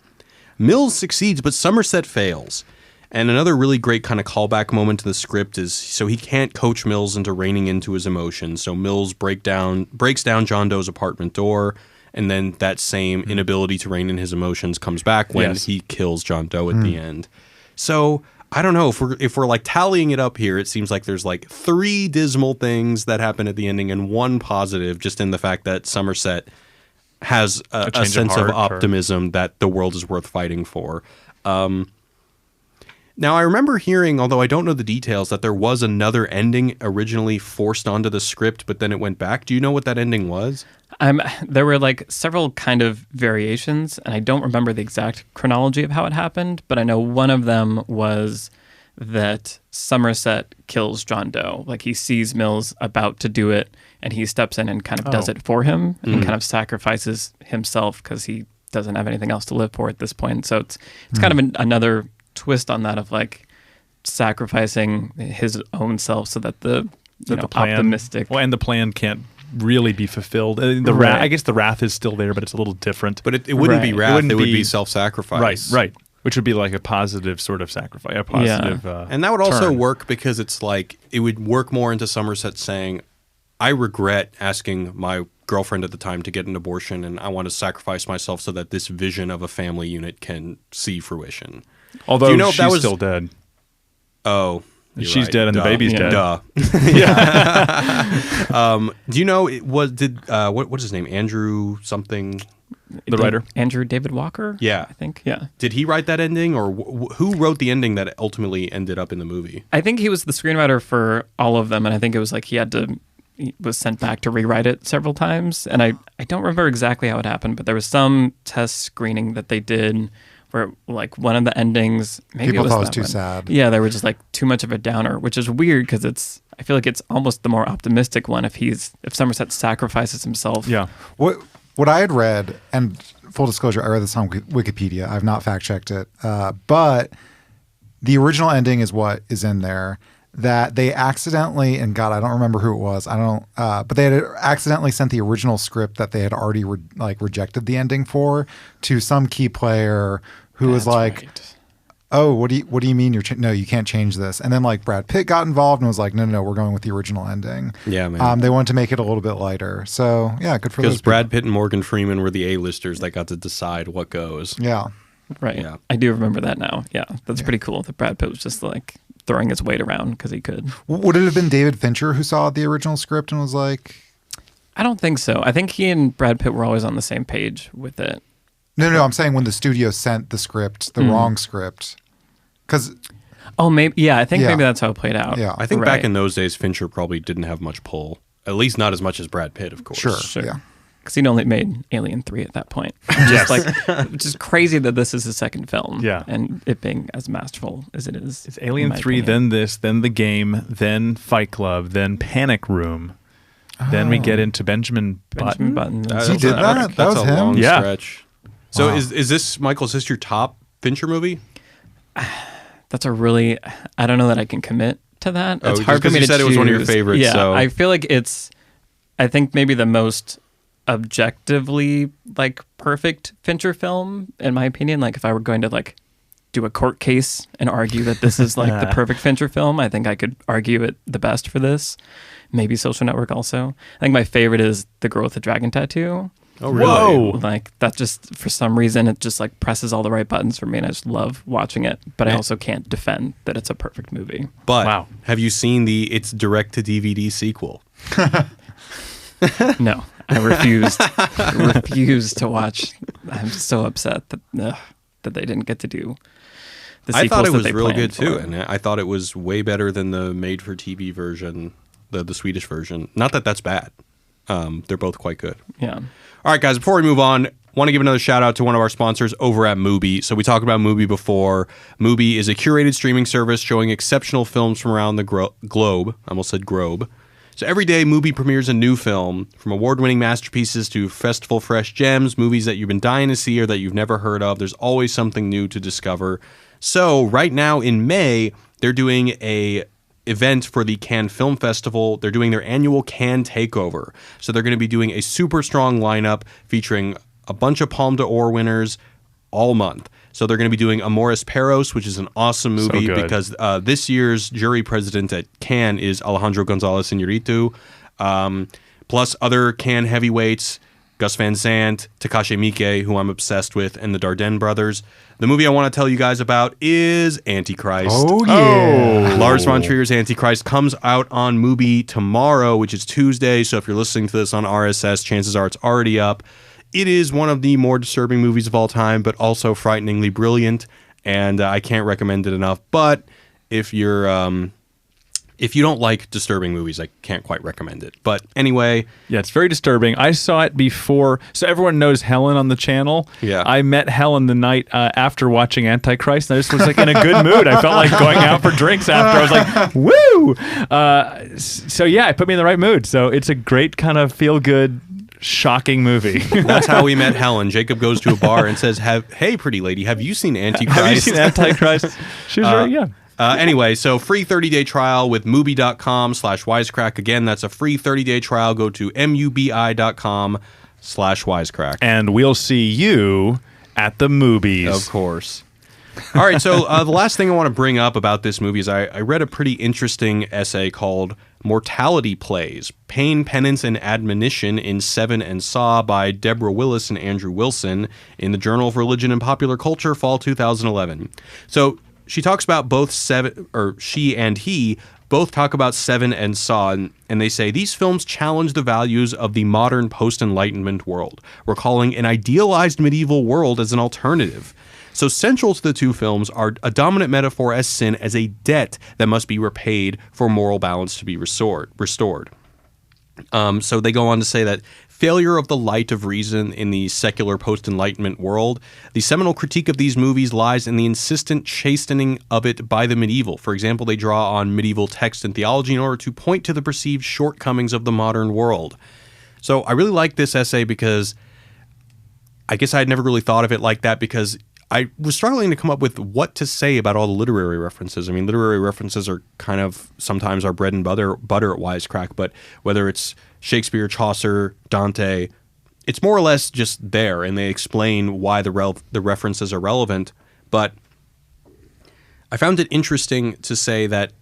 Mills succeeds, but Somerset fails. And another really great kind of callback moment to the script is, so he can't coach Mills into reining into his emotions. So Mills breaks down John Doe's apartment door, and then that same inability to rein in his emotions comes back when he kills John Doe at the end. So I don't know, if we're like tallying it up here, it seems like there's like 3 dismal things that happen at the ending and 1 positive, just in the fact that Somerset has a sense of optimism that the world is worth fighting for. Now, I remember hearing, although I don't know the details, that there was another ending originally forced onto the script, but then it went back. Do you know what that ending was? There were like several kind of variations, and I don't remember the exact chronology of how it happened, but I know one of them was that Somerset kills John Doe. Like, he sees Mills about to do it, and he steps in and kind of does it for him and kind of sacrifices himself because he doesn't have anything else to live for at this point. So it's kind of another twist on that of like sacrificing his own self so that the plan, optimistic. Well, and the plan can't really be fulfilled. I guess the wrath is still there, but it's a little different. But it wouldn't be wrath. It would be self-sacrifice. Right. Which would be like a positive sort of sacrifice. A positive. And that would also work because it's like it would work more into Somerset saying, "I regret asking my girlfriend at the time to get an abortion, and I want to sacrifice myself so that this vision of a family unit can see do Although you know if she's that was still dead. Oh, she's dead and the baby's dead. Duh. Do you know what is his name? Andrew something. The writer, Andrew David Walker. Yeah, I think. Yeah. Did he write that ending, or who wrote the ending that ultimately ended up in the movie? I think he was the screenwriter for all of them, and I think it was like he was sent back to rewrite it several times. And I don't remember exactly how it happened, but there was some test screening that they did where like one of the endings, maybe people thought it was too one. sad. Yeah, they were just like too much of a downer, which is weird because I feel like it's almost the more optimistic one if Somerset sacrifices himself. Yeah. What I had read, and full disclosure, I read this on Wikipedia. I've not fact checked it, but the original ending is what is in there. That they accidentally, and God, I don't remember who it was. But they had accidentally sent the original script that they had already rejected the ending for to some key player who was like, right. "Oh, what do you mean no, you can't change this?" And then like Brad Pitt got involved and was like, "No, we're going with the original ending." Yeah, man. They wanted to make it a little bit lighter. So yeah, good for those. Because Brad Pitt and Morgan Freeman were the A-listers that got to decide what goes. Yeah. Right. Yeah. I do remember that now. Yeah, that's pretty cool. That Brad Pitt was just like throwing his weight around because he could. Would it have been David Fincher who saw the original script and was like... I don't think so. I think he and Brad Pitt were always on the same page with it. No, I'm saying when the studio sent the script, the wrong script. Because... Oh, maybe. Yeah, I think maybe that's how it played out. Yeah. I think back in those days, Fincher probably didn't have much pull. At least not as much as Brad Pitt, of course. Sure. Yeah. Because he'd only made Alien 3 at that point. Which is crazy that this is his second film. Yeah. And it being as masterful as it is. It's Alien 3, then this, then The Game, then Fight Club, then Panic Room. Then we get into Benjamin Button. He did that? That was a him? long Yeah. stretch. So Wow. is this, Michael, is this your top Fincher movie? That's a really... I don't know that I can commit to that. It's hard for me to you said it was one of your choose. favorites. Yeah, so. I feel like it's... I think maybe the most objectively like perfect Fincher film, in my opinion. Like if I were going to like do a court case and argue that this is like the perfect Fincher film, I think I could argue it the best for this. Maybe Social Network also. I think my favorite is The Girl with the Dragon Tattoo. Oh, really? Whoa. Like that just, for some reason, it just like presses all the right buttons for me and I just love watching it. But I also can't defend that it's a perfect movie. But Wow. have you seen its direct-to-DVD sequel? No, I refuse to watch. I'm so upset that they didn't get to do the sequels. I thought it that was they real planned good too, for. and I thought it was way better than the made-for-TV version, the Swedish version. Not that that's bad. They're both quite good. Yeah. All right, guys, before we move on, want to give another shout out to one of our sponsors over at Mubi. So we talked about Mubi before. Mubi is a curated streaming service showing exceptional films from around the globe. I almost said grobe. So every day, Mubi premieres a new film, from award-winning masterpieces to festival fresh gems, movies that you've been dying to see or that you've never heard of. There's always something new to discover. So right now in May, they're doing a event for the Cannes Film Festival. They're doing their annual Cannes Takeover. So they're going to be doing a super strong lineup featuring a bunch of Palme d'Or winners all month. So they're going to be doing Amores Perros, which is an awesome movie because this year's jury president at Cannes is Alejandro González Iñárritu, plus other Cannes heavyweights, Gus Van Sant, Takashi Miike, who I'm obsessed with, and the Dardenne brothers. The movie I want to tell you guys about is Antichrist. Oh, yeah. Lars von Trier's Antichrist comes out on Mubi tomorrow, which is Tuesday. So if you're listening to this on RSS, chances are it's already up. It is one of the more disturbing movies of all time, but also frighteningly brilliant, and I can't recommend it enough. But if you don't like disturbing movies, I can't quite recommend it. But anyway. Yeah, it's very disturbing. I saw it before. So everyone knows Helen on the channel. Yeah. I met Helen the night after watching Antichrist, and I just was like in a good mood. I felt like going out for drinks after. I was like, woo! So yeah, it put me in the right mood. So it's a great kind of feel-good, shocking movie. That's how we met Helen. Jacob goes to a bar and says, "Hey, pretty lady, have you seen Antichrist?" Have you seen Antichrist? She was right, yeah. Anyway, so free 30-day trial with Mubi.com/Wisecrack. Again, that's a free 30-day trial. Go to MUBI.com/Wisecrack. And we'll see you at the movies. Of course. All right, so the last thing I want to bring up about this movie is I read a pretty interesting essay called Mortality Plays, Pain, Penance, and Admonition in Se7en and Saw by Deborah Willis and Andrew Wilson in the Journal of Religion and Popular Culture, fall 2011. So she talks about both she and he both talk about Se7en and Saw, and they say these films challenge the values of the modern post-Enlightenment world, recalling an idealized medieval world as an alternative. So central to the two films are a dominant metaphor as sin as a debt that must be repaid for moral balance to be restored. So they go on to say that failure of the light of reason in the secular post-Enlightenment world, the seminal critique of these movies lies in the insistent chastening of it by the medieval. For example, they draw on medieval text and theology in order to point to the perceived shortcomings of the modern world. So I really like this essay because I guess I had never really thought of it like that, because I was struggling to come up with what to say about all the literary references. I mean, literary references are kind of sometimes our bread and butter at Wisecrack, but whether it's Shakespeare, Chaucer, Dante, it's more or less just there, and they explain why the references are relevant. But I found it interesting to say that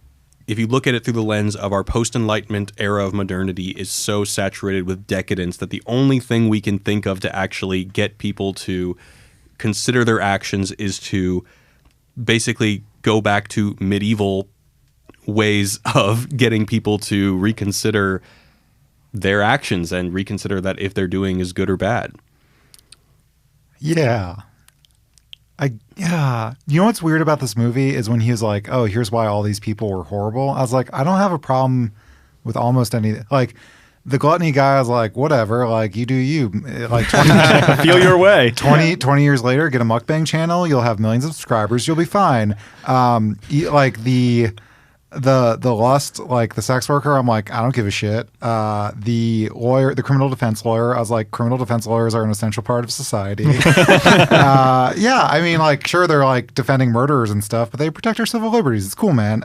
if you look at it through the lens of our post-Enlightenment era of modernity is so saturated with decadence that the only thing we can think of to actually get people to consider their actions is to basically go back to medieval ways of getting people to reconsider their actions and reconsider that if they're doing is good or bad. Yeah. You know what's weird about this movie is when he was like, oh, here's why all these people were horrible. I was like, I don't have a problem with almost any, like, the gluttony guy was like, whatever, like, you do you. Like, 20, feel your way. 20 years later, get a mukbang channel, you'll have millions of subscribers, you'll be fine. Like, the lust, like the sex worker, I'm like, I don't give a shit. The lawyer, the criminal defense lawyer, I was like, criminal defense lawyers are an essential part of society. Yeah, I mean, like, sure, they're like defending murderers and stuff, but they protect our civil liberties. It's cool, man.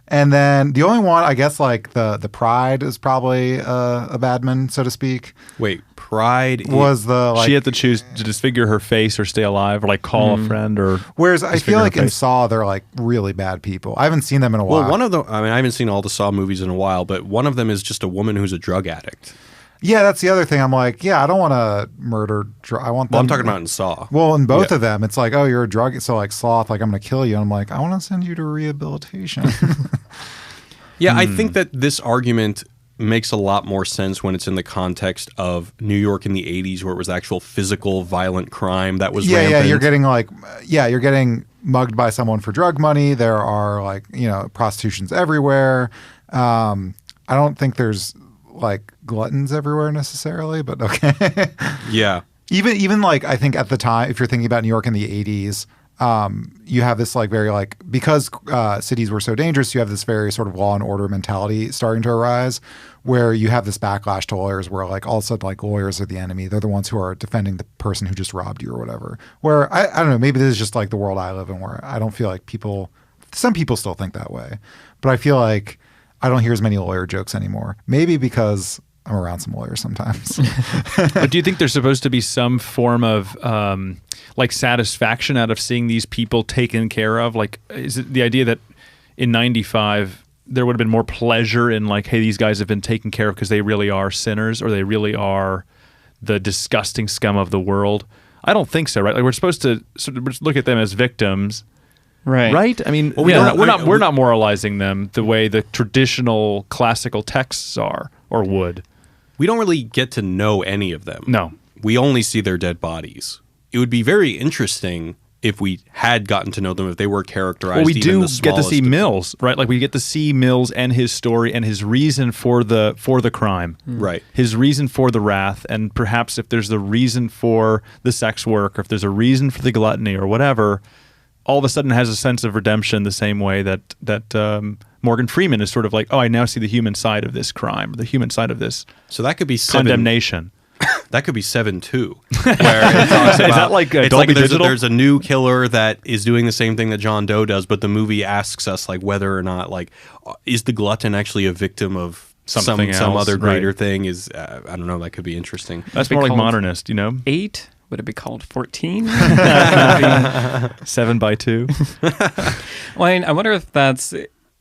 And then the only one, I guess, like the pride is probably a bad man, so to speak. Wait, pride was the like she had to choose to disfigure her face or stay alive, or like call a friend, or whereas I feel like in face. Saw they're like really bad people. I haven't seen them in a while. Well, one of them, I mean, I haven't seen all the Saw movies in a while, but one of them is just a woman who's a drug addict. Yeah, that's the other thing. I'm like, yeah, I don't want to murder. I want them. Well, I'm talking about in Saw. Well, in both of them, it's like, oh, you're a drug. So like Sloth, like I'm going to kill you. And I'm like, I want to send you to rehabilitation. Yeah, I think that this argument makes a lot more sense when it's in the context of New York in the 80s, where it was actual physical violent crime that was rampant. Yeah, you're getting like, you're getting mugged by someone for drug money. There are like, prostitutions everywhere. I don't think there's like gluttons everywhere necessarily, but okay. Yeah. Even like, I think at the time, if you're thinking about New York in the 80s, you have this like very like, because cities were so dangerous, you have this very sort of law and order mentality starting to arise, where you have this backlash to lawyers where like all of a sudden like lawyers are the enemy. They're the ones who are defending the person who just robbed you or whatever. Where I don't know, maybe this is just like the world I live in, where I don't feel like people some people still think that way, but I feel like I don't hear as many lawyer jokes anymore. Maybe because I'm around some lawyers sometimes. But do you think there's supposed to be some form of like satisfaction out of seeing these people taken care of? Like, is it the idea that in 95 there would have been more pleasure in like, hey, these guys have been taken care of because they really are sinners, or they really are the disgusting scum of the world? I don't think so, right? Like, we're supposed to sort of look at them as victims. Right. I mean, Well, we're not moralizing them the way the traditional classical texts are or would. We don't really get to know any of them. No. We only see their dead bodies. It would be very interesting if we had gotten to know them, if they were characterized. Well, we even do the get to see smallest of- Mills, right? Like, we get to see Mills and his story and his reason for the crime, Right. his reason for the wrath, and perhaps if there's the reason for the sex work, or if there's a reason for the gluttony or whatever, all of a sudden has a sense of redemption the same way that Morgan Freeman is sort of like, oh, I now see the human side of this crime, the human side of this So that could be condemnation. That could be 7 too. Where it talks about, that like it's Dolby there's Digital? there's a new killer that is doing the same thing that John Doe does, but the movie asks us like whether or not like is the glutton actually a victim of Something some else, other greater right. thing? Is I don't know. That could be interesting. That's Be more like called- modernist, you know? 8? Would it be called 14? 7 by 2. Well, I wonder if that's,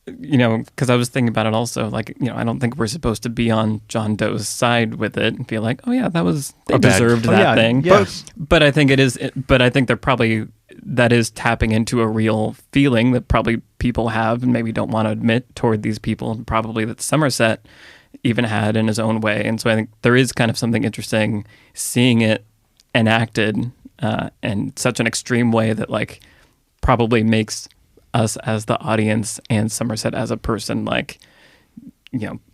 because I was thinking about it also, like, I don't think we're supposed to be on John Doe's side with it and feel like, oh yeah, they deserved that thing. Yes. But I think but I think that is tapping into a real feeling that probably people have and maybe don't want to admit toward these people, and probably that Somerset even had in his own way. And so I think there is kind of something interesting seeing it enacted in such an extreme way that like probably makes us as the audience and Somerset as a person like,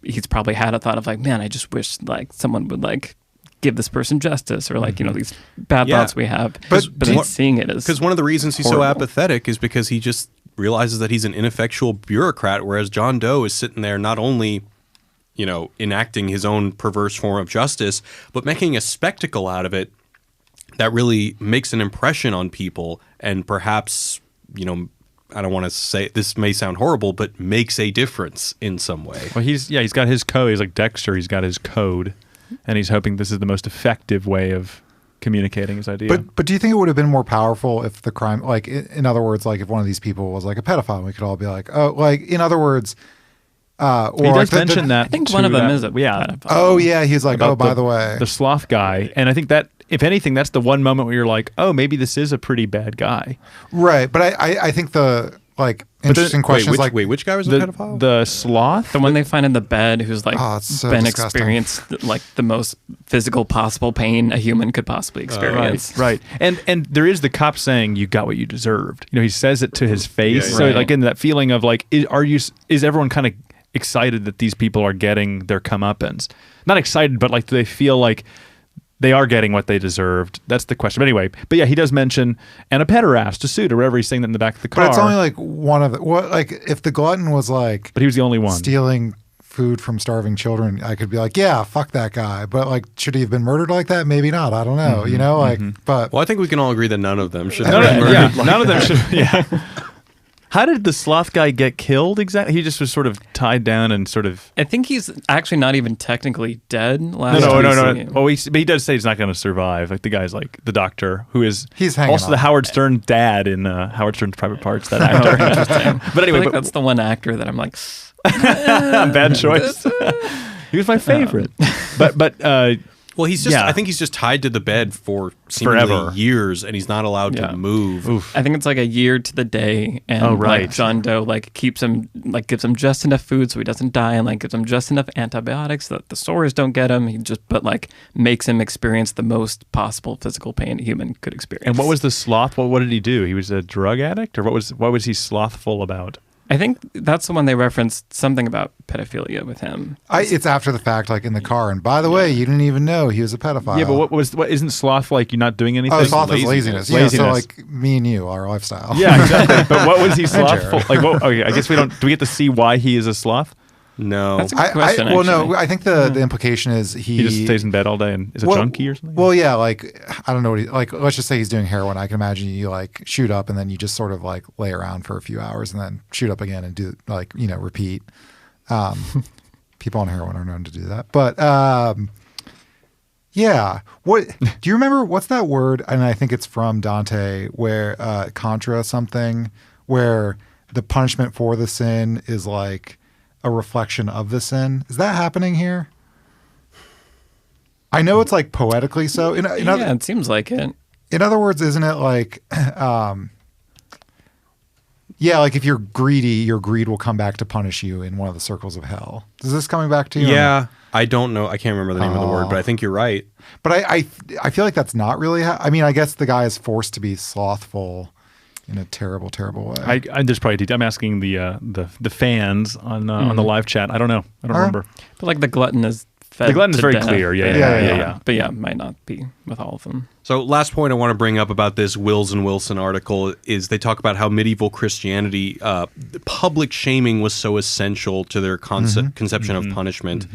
he's probably had a thought of like, man, I just wish like someone would like give this person justice, or like these bad Yeah. thoughts we have. But then seeing it as Because one of the reasons he's so horrible. apathetic is because he just realizes that he's an ineffectual bureaucrat, whereas John Doe is sitting there not only, enacting his own perverse form of justice, but making a spectacle out of it that really makes an impression on people, and perhaps, I don't want to say, this may sound horrible, but makes a difference in some way. Well, he's got his code. He's like Dexter. He's got his code, and he's hoping this is the most effective way of communicating his idea. But do you think it would have been more powerful if the crime, like in other words, like if one of these people was like a pedophile, we could all be like, oh, like in other words, or he does like mention that. I think to one of them that- is a pedophile. Oh yeah, he's like, about oh, by the way, the sloth guy, and I think that if anything, that's the one moment where you're like, oh, maybe this is a pretty bad guy. right. But I think the like interesting question is like, which guy was the The pedophile? the sloth. The one they find in the bed who's like Oh, it's so been disgusting. experienced like the most physical possible pain a human could possibly experience. Right. And there is the cop saying you got what you deserved. He says it to his face. Yeah, So right. like in that feeling of like, is everyone kind of excited that these people are getting their comeuppance? Not excited, but like do they feel like they are getting what they deserved? That's the question. But anyway, yeah, he does mention and a pederast, a suit, or wherever he's saying that in the back of the car. but it's only like one of the what like if the glutton was like But he was the only one. stealing food from starving children, I could be like, yeah, fuck that guy. But like, should he have been murdered like that? Maybe not. I don't know. But Well, I think we can all agree that none of them should None have of, been yeah, murdered. none of them should. Yeah. How did the sloth guy get killed exactly? He just was sort of tied down and sort of. I think he's actually not even technically dead. Last No. we see him. Well, but he does say he's not going to survive. Like the guy's like the doctor who is He's hanging also on. the Howard Stern dad in Howard Stern's Private Parts. That actor. Interesting. But I feel anyway, like that's the one actor that I'm like, bad choice. He was my favorite. But Well, he's just. Yeah. I think he's just tied to the bed for seemingly Forever. years, and he's not allowed Yeah. to move. I think it's like a year to the day, and Oh, right. like John Doe like keeps him like gives him just enough food so he doesn't die, and like gives him just enough antibiotics so that the sores don't get him. He just like makes him experience the most possible physical pain a human could experience. and what was the sloth? What did he do? He was a drug addict, or what was he slothful about? I think that's the one they referenced something about pedophilia with him. it's after the fact, like in the car. And by the way, you didn't even know he was a pedophile. Yeah, but what isn't sloth like? You're not doing anything. Oh, sloth is laziness. Yeah, so Laziness. like me and you, our lifestyle. Yeah, exactly. But what was he Jared. slothful? Like, okay, I guess we don't. Do we get to see why he is a sloth? No. That's a good question. well, no, actually. I think the implication is He just stays in bed all day and is a junkie or something. Well, yeah, like I don't know what like let's just say he's doing heroin. I can imagine you like shoot up and then you just sort of like lay around for a few hours and then shoot up again and do like repeat. People on heroin are known to do that, but yeah. What do you remember? What's that word? And I think it's from Dante, where contra something, where the punishment for the sin is like a reflection of the sin. Is that happening here? I know it's like poetically so. It seems like it. In other words, isn't it like, like if you're greedy, your greed will come back to punish you in one of the circles of hell. Is this coming back to you? Yeah, I don't know. I can't remember the name of the word, but I think you're right. But I feel like that's not really. I mean, I guess the guy is forced to be slothful in a terrible, terrible way. There's probably I'm asking the fans on the live chat. I don't know. I don't remember. But like the glutton is fed The glutton is to very death. clear. Yeah. But yeah, it might not be with all of them. So last point I want to bring up about this Wills and Wilson article is they talk about how medieval Christianity, public shaming was so essential to their conception of punishment.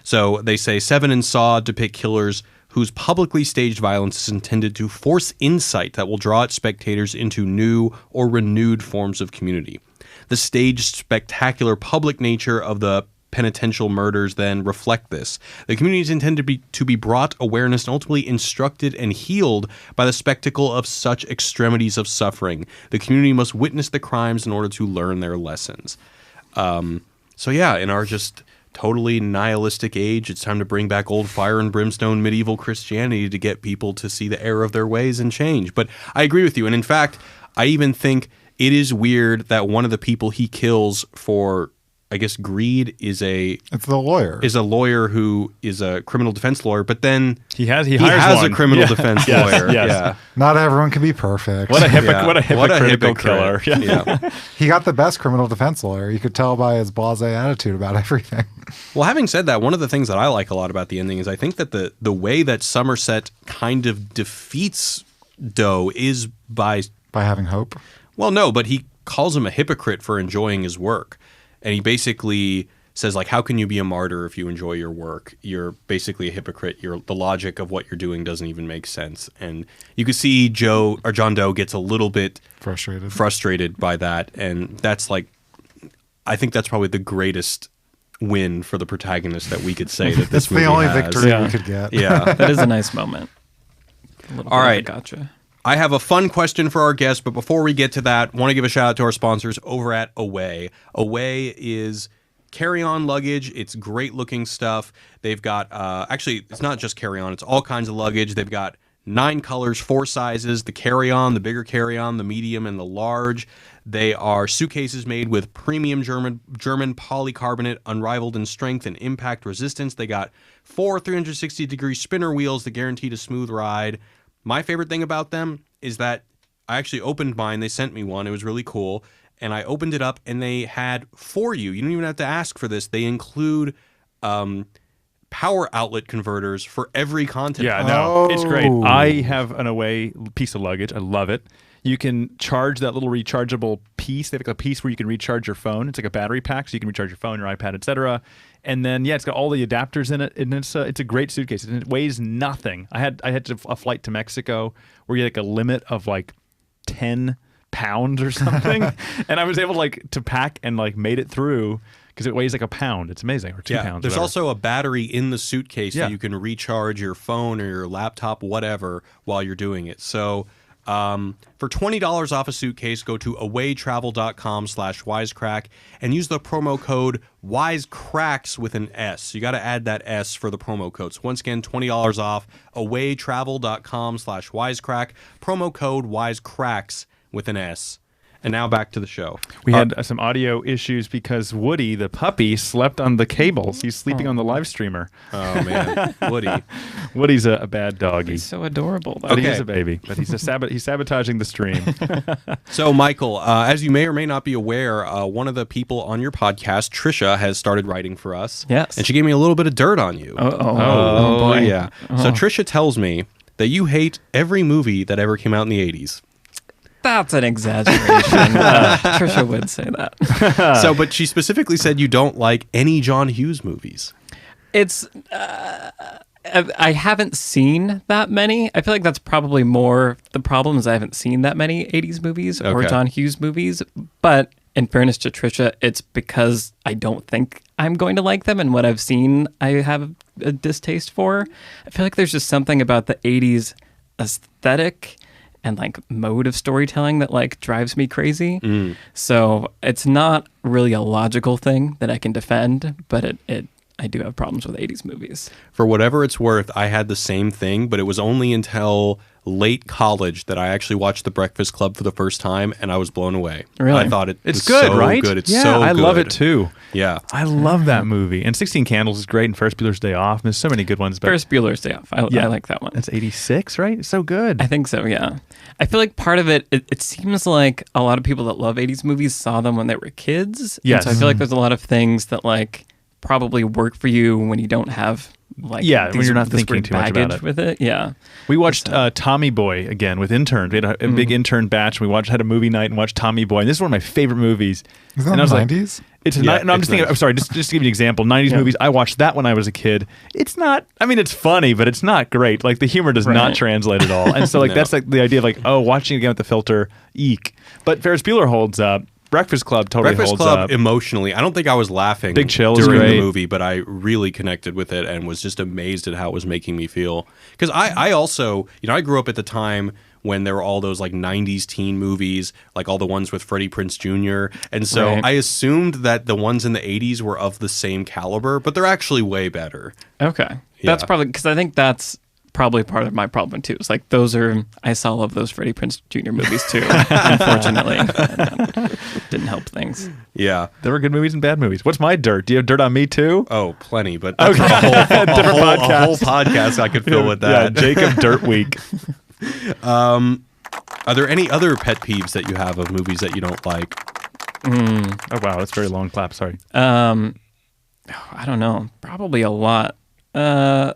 So they say Seven and Saw depict killers whose publicly staged violence is intended to force insight that will draw its spectators into new or renewed forms of community. The staged, spectacular public nature of the penitential murders then reflect this. The community is intended to be brought awareness and ultimately instructed and healed by the spectacle of such extremities of suffering. The community must witness the crimes in order to learn their lessons. So yeah, in our just totally nihilistic age, it's time to bring back old fire and brimstone medieval Christianity to get people to see the error of their ways and change. But I agree with you. And in fact, I even think it is weird that one of the people he kills for, I guess, greed is it's the lawyer. Is a lawyer who is a criminal defense lawyer, but then He hires a one. criminal defense lawyer. Yes. Yeah. Not everyone can be perfect. What a Yeah. what a hypocritical hypocrite. killer. Yeah. He got the best criminal defense lawyer. You could tell by his blasé attitude about everything. Well, having said that, one of the things that I like a lot about the ending is I think that the way that Somerset kind of defeats Doe is by having hope. Well, no, but he calls him a hypocrite for enjoying his work. And he basically says, like, how can you be a martyr if you enjoy your work? You're basically a hypocrite. The logic of what you're doing doesn't even make sense. And you can see John Doe gets a little bit frustrated by that. And that's like, I think that's probably the greatest win for the protagonist that we could say that this It's movie the only has. victory we could get. Yeah. That is a nice moment. All right. Gotcha. I have a fun question for our guests, but before we get to that, want to give a shout out to our sponsors over at Away. Away is carry-on luggage. It's great-looking stuff. They've got, actually, it's not just carry-on. It's all kinds of luggage. They've got 9 colors, 4 sizes, the carry-on, the bigger carry-on, the medium, and the large. They are suitcases made with premium German polycarbonate, unrivaled in strength and impact resistance. They got 4 360-degree spinner wheels that guaranteed a smooth ride. My favorite thing about them is that I actually opened mine. They sent me one. It was really cool. And I opened it up, and they had for you. You don't even have to ask for this. They include power outlet converters for every content. Yeah, no, it's great. I have an Away piece of luggage. I love it. You can charge that little rechargeable piece. They have like a piece where you can recharge your phone. It's like a battery pack, so you can recharge your phone, your iPad, etc. And then it's got all the adapters in it, and it's a great suitcase. And it weighs nothing. I had a flight to Mexico where you had like a limit of like 10 pounds or something, and I was able to pack and made it through because it weighs like a pound. It's amazing, or 2 pounds. There's whatever. also a battery in the suitcase that you can recharge your phone or your laptop, whatever, while you're doing it. So for $20 off a suitcase, go to awaytravel.com/wisecrack and use the promo code wisecracks with an S. You got to add that S for the promo code. So once again, $20 off awaytravel.com/wisecrack, promo code wisecracks with an S. And now back to the show. We had some audio issues because Woody, the puppy, slept on the cables. He's sleeping on the live streamer. Oh, man. Woody. Woody's a bad doggy. He's so adorable, though. But he is a baby. But he's sabotaging the stream. So, Michael, as you may or may not be aware, one of the people on your podcast, Trisha, has started writing for us. Yes. And she gave me a little bit of dirt on you. Oh, boy. Yeah. So Trisha tells me that you hate every movie that ever came out in the 80s. That's an exaggeration. Trisha would say that. So, but she specifically said you don't like any John Hughes movies. It's I haven't seen that many. I feel like that's probably more the problem is I haven't seen that many 80s movies or Okay. John Hughes movies. But in fairness to Trisha, it's because I don't think I'm going to like them, and what I've seen I have a distaste for. I feel like there's just something about the 80s aesthetic and like mode of storytelling that like drives me crazy. So it's not really a logical thing that I can defend, but I do have problems with 80s movies. For whatever it's worth, I had the same thing, but it was only until late college that I actually watched The Breakfast Club for the first time, and I was blown away. Really? I thought It's was good, so right? good. It's yeah, so I good. love it too. Yeah. I love that movie. And 16 Candles is great, and Ferris Bueller's Day Off. There's so many good ones. But Ferris Bueller's Day Off. I like that one. That's 86, right? It's so good. I think so, yeah. I feel like part of it seems like a lot of people that love 80s movies saw them when they were kids. And Yes. so I feel like there's a lot of things that like probably work for you when you don't have like when you're not this thinking weird too much about baggage it. with it. Yeah. We watched Tommy Boy again with interns. We had a big intern batch. We had a movie night and watched Tommy Boy. And this is one of my favorite movies. Is that and I was the like, 90s? It's Yeah, no, I'm it's just thinking. nice. I'm sorry. Just to give you an example, 90s movies. I watched that when I was a kid. It's not. I mean, it's funny, but it's not great. Like the humor does not Right. translate at all. And so like No. that's like the idea of like watching it again with the filter. Eek. But Ferris Bueller holds up. Breakfast Club totally Breakfast holds Club up. emotionally, I don't think I was laughing Big Chill is during great. the movie, but I really connected with it and was just amazed at how it was making me feel. Because I also, I grew up at the time when there were all those like 90s teen movies, like all the ones with Freddie Prinze Jr. And so Right. I assumed that the ones in the 80s were of the same caliber, but they're actually way better. Okay. That's Yeah. probably because I think that's probably part of my problem too. It's like I saw all of those Freddie Prinze Jr. movies too, unfortunately. And didn't help things. Yeah. There were good movies and bad movies. What's my dirt? Do you have dirt on me too? Oh, plenty, but that's Okay. Different a podcast. whole podcast I could fill with that. Yeah, Jacob Dirt Week. Are there any other pet peeves that you have of movies that you don't like? Oh wow, that's a very long clap. Sorry. I don't know. Probably a lot. I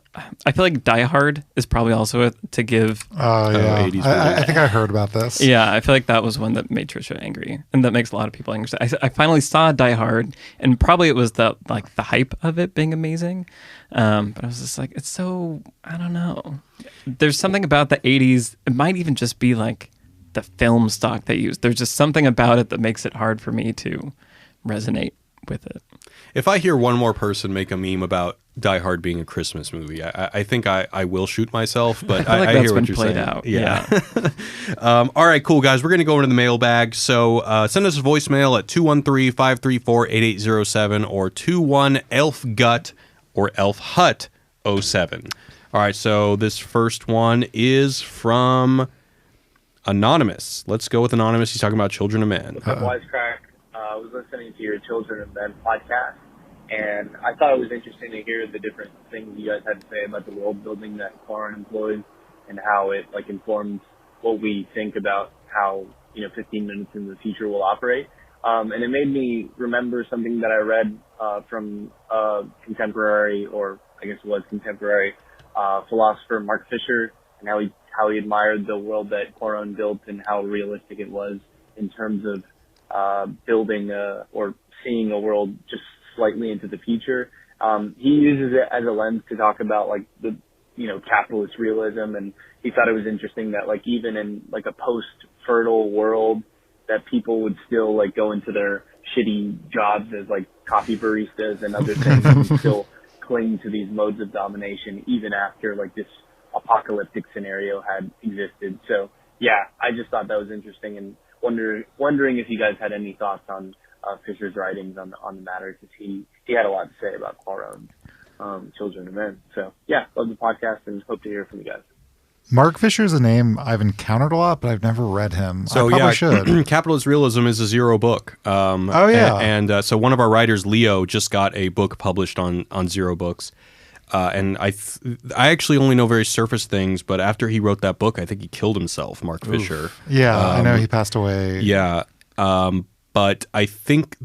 feel like Die Hard is probably also to give. Oh, yeah. 80s I think I heard about this. Yeah, I feel like that was one that made Trisha angry, and that makes a lot of people angry. I finally saw Die Hard, and probably it was the hype of it being amazing. But I was just like, it's so, I don't know. There's something about the 80s. It might even just be like the film stock they use. There's just something about it that makes it hard for me to resonate with it. If I hear one more person make a meme about Die Hard being a Christmas movie, I think I will shoot myself, but I feel like I that's hear been what you're played saying. out. Yeah. All right, cool, guys. We're going to go into the mailbag. So send us a voicemail at 213-534-8807 or 21-ELF-GUT or ELF-HUT-07. All right, so this first one is from Anonymous. Let's go with Anonymous. He's talking about Children of Men. Wisecrack. I was listening to your Children of Men podcast, and I thought it was interesting to hear the different things you guys had to say about the world building that Quarren employs and how it informs what we think about how 15 minutes in the future will operate. And it made me remember something that I read from a contemporary, or I guess it was contemporary, philosopher Mark Fisher, and how he admired the world that Quarren built and how realistic it was in terms of building or seeing a world just slightly into the future. He uses it as a lens to talk about the capitalist realism, and he thought it was interesting that even in a post-fertile world that people would still go into their shitty jobs as coffee baristas and other things and still cling to these modes of domination even after this apocalyptic scenario had existed. So yeah, I just thought that was interesting, and wondering if you guys had any thoughts on Fisher's writings on the matter, because he had a lot to say about Quarren's Children of Men. So yeah, love the podcast and hope to hear from you guys. Mark Fisher's a name I've encountered a lot, but I've never read him. So I probably should. Capitalist Realism is a zero book. Oh, yeah. And so one of our writers, Leo, just got a book published on Zero Books. And I actually only know very surface things, but after he wrote that book, I think he killed himself, Mark Fisher. Yeah, I know he passed away. Yeah. But I think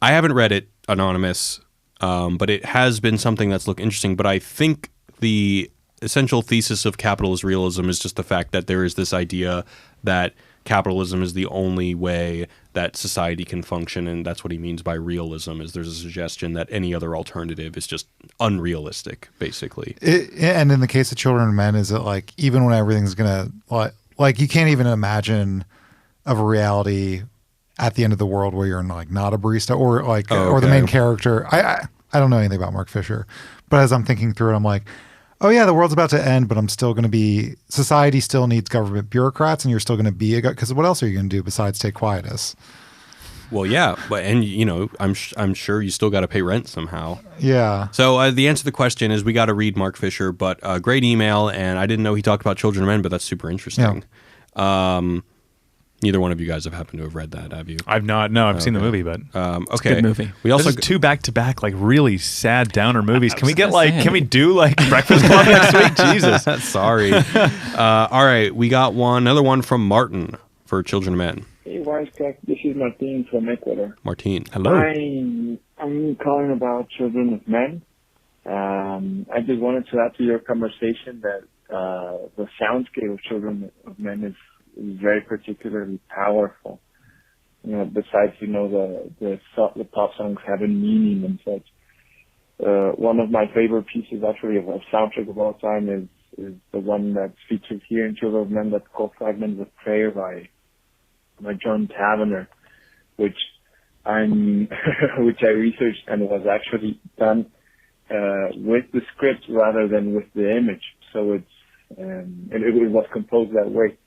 I haven't read it, Anonymous, but it has been something that's looked interesting. But I think the essential thesis of capitalist realism is just the fact that there is this idea that capitalism is the only way that society can function, and that's what he means by realism. Is there's a suggestion that any other alternative is just unrealistic, basically. And in the case of Children of Men, is it like even when everything's gonna like you can't even imagine of a reality at the end of the world where you're like not a barista or like or the main character. I don't know anything about Mark Fisher, but as I'm thinking through it, I'm like, oh yeah, the world's about to end, but I'm still going to be. Society still needs government bureaucrats, and you're still going to be because what else are you going to do besides take quietus? Well, yeah, but and you know, I'm sure you still got to pay rent somehow. Yeah. So the answer to the question is we got to read Mark Fisher, but great email, and I didn't know he talked about Children of Men, but that's super interesting. Yeah. Neither one of you guys have happened to have read that, have you? I've not. No, I've seen the movie, but it's a good movie. We also this is 2 back-to-back like really sad downer movies. Can we get can we do like Breakfast Club next week? Jesus, sorry. All right, we got another one from Martin for Children of Men. Hey, Wisecrack, this is Martin from Ecuador. Martin, hello. I'm calling about Children of Men. I just wanted to add to your conversation that the soundscape of Children of Men is very particularly powerful. You know, besides, you know, the pop songs having meaning and such. One of my favorite pieces actually of soundtrack of all time is the one that's featured here in Children of Men that's called Fragments of Prayer by John Tavener, which I researched and was actually done with the script rather than with the image. So it was composed that way.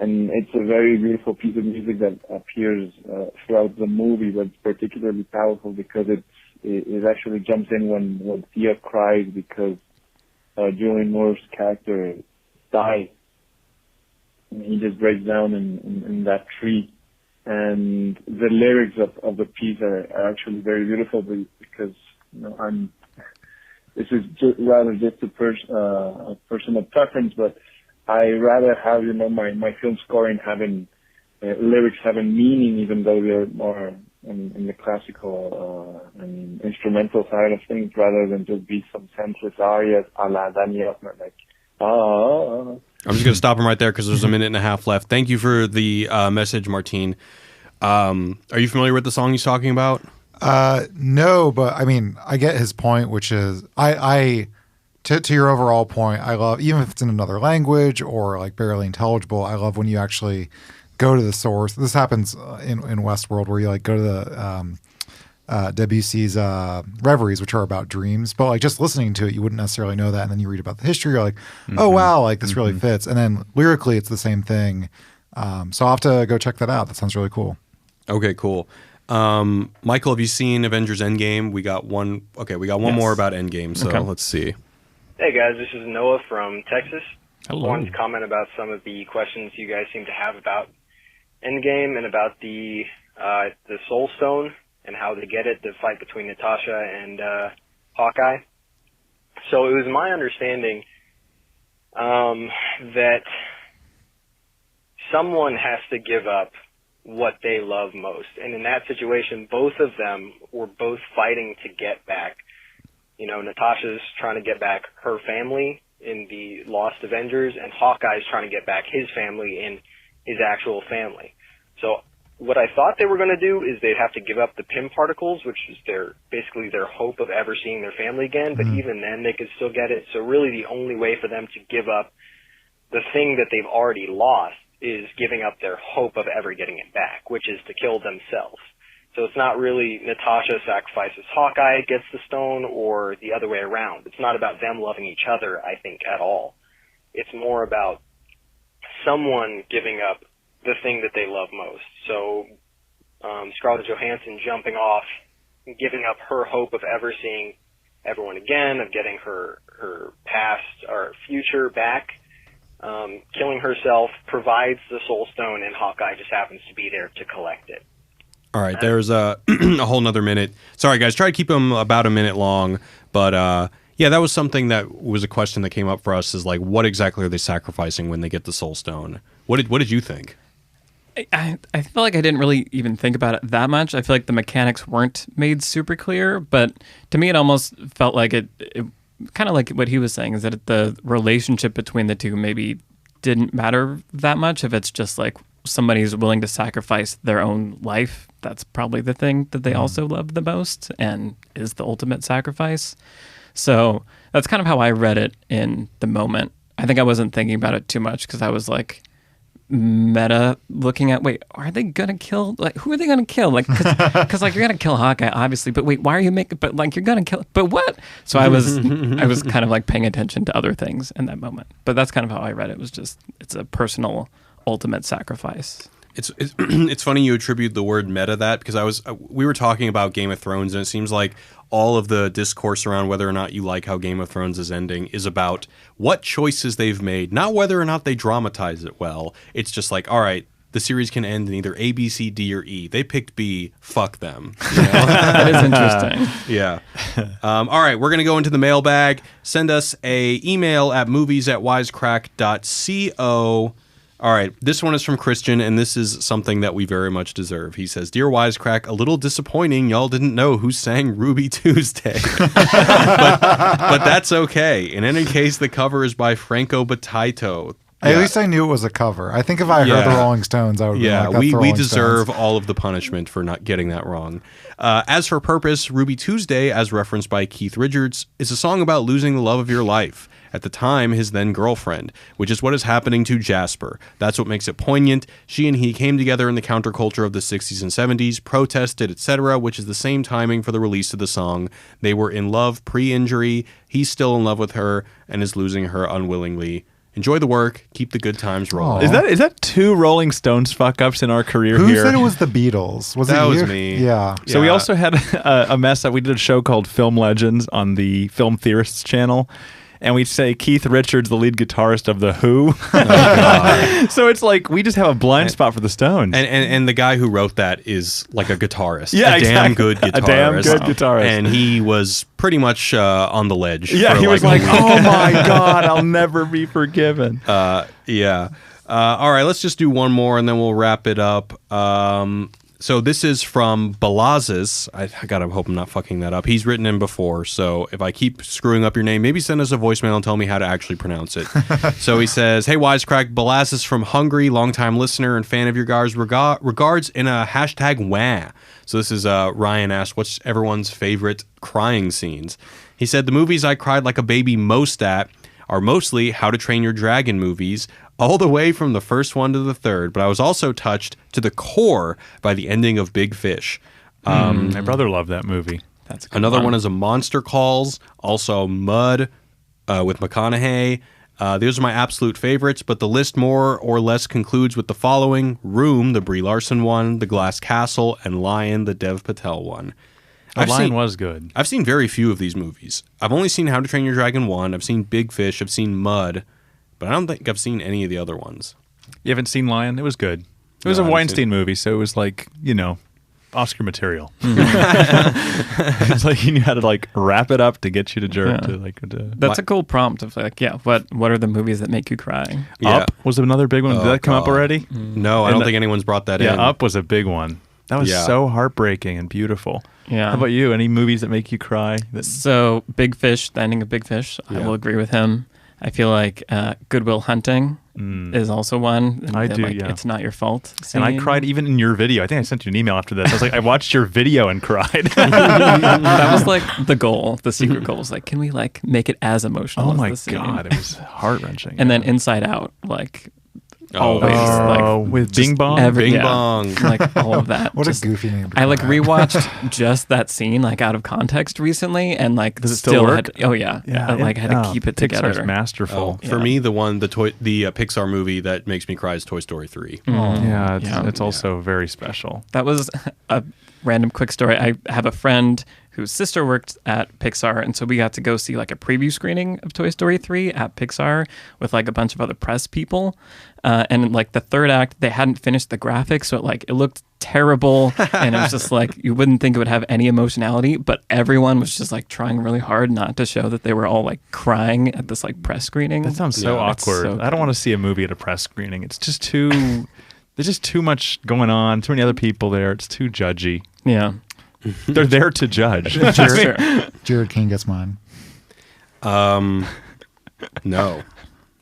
And it's a very beautiful piece of music that appears throughout the movie, but it's particularly powerful because it actually jumps in when Thea cries because Julian Moore's character dies. And he just breaks down in that tree. And the lyrics of the piece are actually very beautiful because, you know, this is rather just a personal preference, but I rather have, you know, my film scoring having lyrics having meaning, even though they're more in the classical and instrumental side of things, rather than just be some senseless arias a la Danny Elfman, like I'm just going to stop him right there because there's a minute and a half left. Thank you for the message, Martine. Are you familiar with the song he's talking about? No, but I mean, I get his point, which is to your overall point, I love, even if it's in another language or like barely intelligible, I love when you actually go to the source. This happens in Westworld where you like go to the Debussy's Reveries, which are about dreams, but like just listening to it, you wouldn't necessarily know that. And then you read about the history, you're like, oh wow, like this really fits. And then lyrically, it's the same thing. So I'll have to go check that out. That sounds really cool. Okay, cool. Michael, have you seen Avengers Endgame? We got one. Okay, we got one more about Endgame. So let's see. Hey guys, this is Noah from Texas. Hello. I wanted to comment about some of the questions you guys seem to have about Endgame and about the Soul Stone and how they get it, the fight between Natasha and Hawkeye. So it was my understanding that someone has to give up what they love most. And in that situation, both of them were both fighting to get back. You know, Natasha's trying to get back her family in the Lost Avengers, and Hawkeye's trying to get back his family in his actual family. So what I thought they were going to do is they'd have to give up the Pym particles, which is basically their hope of ever seeing their family again, but even then they could still get it. So really the only way for them to give up the thing that they've already lost is giving up their hope of ever getting it back, which is to kill themselves. So it's not really Natasha sacrifices Hawkeye, gets the stone, or the other way around. It's not about them loving each other, I think, at all. It's more about someone giving up the thing that they love most. So Scarlett Johansson jumping off, giving up her hope of ever seeing everyone again, of getting her past or future back, killing herself, provides the Soul Stone, and Hawkeye just happens to be there to collect it. All right, there's a whole nother minute. Sorry, guys, try to keep them about a minute long. But yeah, that was something that was a question that came up for us is like, what exactly are they sacrificing when they get the Soul Stone? What did you think? I feel like I didn't really even think about it that much. I feel like the mechanics weren't made super clear, but to me it almost felt like it kind of like what he was saying, is that the relationship between the two maybe didn't matter that much if it's just like somebody's willing to sacrifice their own life, that's probably the thing that they also love the most and is the ultimate sacrifice. So that's kind of how I read it in the moment. I think I wasn't thinking about it too much because I was like meta looking at, wait, are they gonna kill, like, who are they gonna kill, like, because like you're gonna kill Hawkeye obviously, but wait, why are you making, but like you're gonna kill, but what? So I was kind of like paying attention to other things in that moment. But that's kind of how I read it. It was just, it's a personal ultimate sacrifice. It's funny you attribute the word meta that, because we were talking about Game of Thrones, and it seems like all of the discourse around whether or not you like how Game of Thrones is ending is about what choices they've made, not whether or not they dramatize it well. It's just like, all right, the series can end in either A, B, C, D, or E. They picked B. Fuck them. You know? That is interesting. Yeah. All right, we're going to go into the mailbag. Send us a email at movies@wisecrack.co. All right, this one is from Christian, and this is something that we very much deserve. He says, "Dear Wisecrack, a little disappointing y'all didn't know who sang Ruby Tuesday. but that's okay. In any case, the cover is by Franco Battiato." At least I knew it was a cover. I think if I heard the Rolling Stones, I would be like, that's the we Rolling deserve Stones. all of the punishment for not getting that wrong. As for purpose, Ruby Tuesday, as referenced by Keith Richards, is a song about losing the love of your life. At the time, his then girlfriend, which is what is happening to Jasper. That's what makes it poignant. She and he came together in the counterculture of the 60s and 70s, protested, etc., which is the same timing for the release of the song. They were in love pre-injury. He's still in love with her and is losing her unwillingly. Enjoy the work. Keep the good times rolling. Is that two Rolling Stones fuck ups in our career Who here? said it was the Beatles? That it was you? me. Yeah. So we also had a mess up. We did a show called Film Legends on the Film Theorists channel. And we'd say Keith Richards, the lead guitarist of The Who. So it's like we just have a blind spot for the Stones. And the guy who wrote that is like a guitarist. Yeah, a damn good guitarist. A damn good guitarist. And he was pretty much on the ledge. Yeah, for he was like, a week. oh my God, I'll never be forgiven. Yeah. All right, let's just do one more and then we'll wrap it up. So this is from Balazes. I gotta hope I'm not fucking that up. He's written in before, so if I keep screwing up your name, maybe send us a voicemail and tell me how to actually pronounce it. So he says, "Hey Wisecrack, Balazes from Hungary, longtime listener and fan of your guys. Regards in a hashtag wah." So this is Ryan asked, "What's everyone's favorite crying scenes?" He said, "The movies I cried like a baby most at are mostly How to Train Your Dragon movies, all the way from the first one to the third, but I was also touched to the core by the ending of Big Fish." My brother loved that movie. That's a good Another one is A Monster Calls, also Mud with McConaughey. Those are my absolute favorites, but the list more or less concludes with the following: Room, the Brie Larson one, The Glass Castle, and Lion, the Dev Patel one. Lion was good. I've seen very few of these movies. I've only seen How to Train Your Dragon 1, I've seen Big Fish, I've seen Mud, but I don't think I've seen any of the other ones. You haven't seen Lion? It was good. It was No, a I haven't Weinstein movie, so it was like, Oscar material. It's like you knew how to like wrap it up to get you to jerk. Yeah. That's a cool prompt of like, what are the movies that make you cry? Yeah. Up was another big one. Did that come up God. already? No, I don't think anyone's brought that in. Yeah, Up was a big one. That was so heartbreaking and beautiful. Yeah. How about you? Any movies that make you cry? So Big Fish, the ending of Big Fish, I will agree with him. I feel like Good Will Hunting is also one. I that, do, like, yeah. It's not your fault. And I cried even in your video. I think I sent you an email after this. I was like, I watched your video and cried. That was like the goal. The secret goal was like, can we like make it as emotional Oh as my the scene? God, it was heart-wrenching. And then Inside Out, like Oh, always like with Bing Bong? Bing Bong. like all of that. What Just- a goofy name. to I like cry. rewatched just that scene like out of context recently, and like Does it still work? had, oh yeah, I, like had to keep it Pixar's together. masterful. For me, the Pixar movie that makes me cry is Toy Story 3. Yeah, it's also very special. That was a random quick story. I have a friend whose sister worked at Pixar, and so we got to go see like a preview screening of Toy Story 3 at Pixar with like a bunch of other press people. And like the third act, they hadn't finished the graphics, so it looked terrible, and it was just like you wouldn't think it would have any emotionality, but everyone was just like trying really hard not to show that they were all like crying at this like press screening. That sounds so Yeah. awkward. So I don't want to see a movie at a press screening. It's just too. There's just too much going on. Too many other people there. It's too judgy. Yeah. They're there to judge. Sure. Jared King gets mine. No.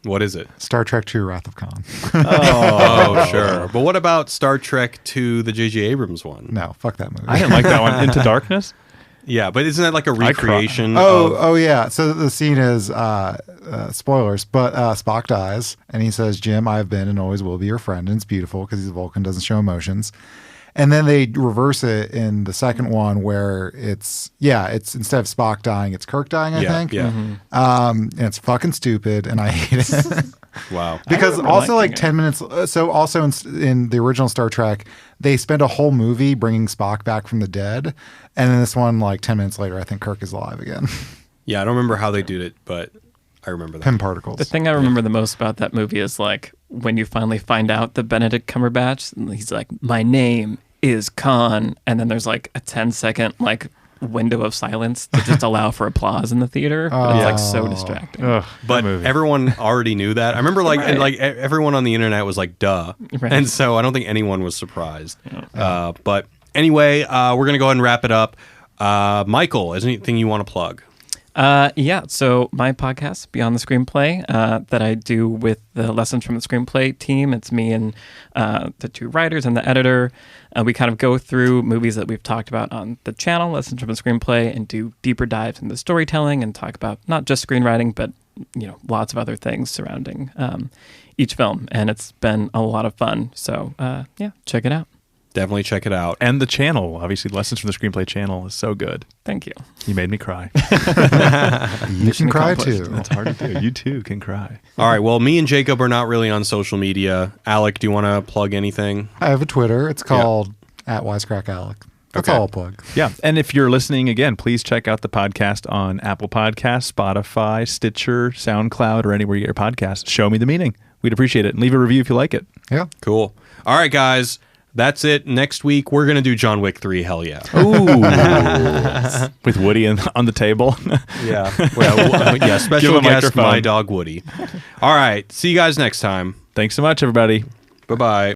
What is it? Star Trek II: Wrath of Khan. Oh, sure. But what about Star Trek II, the J.J. Abrams one? No, fuck that movie. I didn't like that one. Into Darkness? Yeah, but isn't that like a recreation? Oh yeah. So the scene is spoilers, but Spock dies, and he says, "Jim, I've been and always will be your friend," and it's beautiful because he's a Vulcan, doesn't show emotions. And then they reverse it in the second one where it's instead of Spock dying, it's Kirk dying, I think. Yeah. And it's fucking stupid, and I hate it. Wow. Because also like 10 minutes. So also in the original Star Trek, they spend a whole movie bringing Spock back from the dead. And then this one, like 10 minutes later, I think Kirk is alive again. Yeah, I don't remember how they did it, but I remember that. Pym particles. The thing I remember the most about that movie is like when you finally find out the Benedict Cumberbatch, he's like, "My name is Khan," and then there's like a 10-second like window of silence to just allow for applause in the theater. But it's like so distracting. Ugh, But everyone already knew that. I remember like everyone on the internet was like, "Duh," and so I don't think anyone was surprised. But anyway, we're gonna go ahead and wrap it up. Michael, is there anything you want to plug? Yeah, so my podcast, Beyond the Screenplay, that I do with the Lessons from the Screenplay team. It's me and the two writers and the editor. We kind of go through movies that we've talked about on the channel, Lessons from the Screenplay, and do deeper dives into storytelling and talk about not just screenwriting, but lots of other things surrounding each film. And it's been a lot of fun. So yeah, check it out. Definitely check it out. And the channel, obviously, Lessons from the Screenplay channel is so good. Thank you. You made me cry. You can cry too. It's hard to do. You too can cry. All right. Well, me and Jacob are not really on social media. Alec, do you want to plug anything? I have a Twitter. It's called @Wisecrack Alec. That's all I'll plug. Yeah. And if you're listening again, please check out the podcast on Apple Podcasts, Spotify, Stitcher, SoundCloud, or anywhere you get your podcasts. Show Me the Meaning. We'd appreciate it. And leave a review if you like it. Yeah. Cool. All right, guys. That's it. Next week, we're going to do John Wick 3. Hell yeah. Ooh. With Woody on the table. Yeah. Well, yeah. Special guest, microphone. my dog Woody. All right. See you guys next time. Thanks so much, everybody. Bye-bye.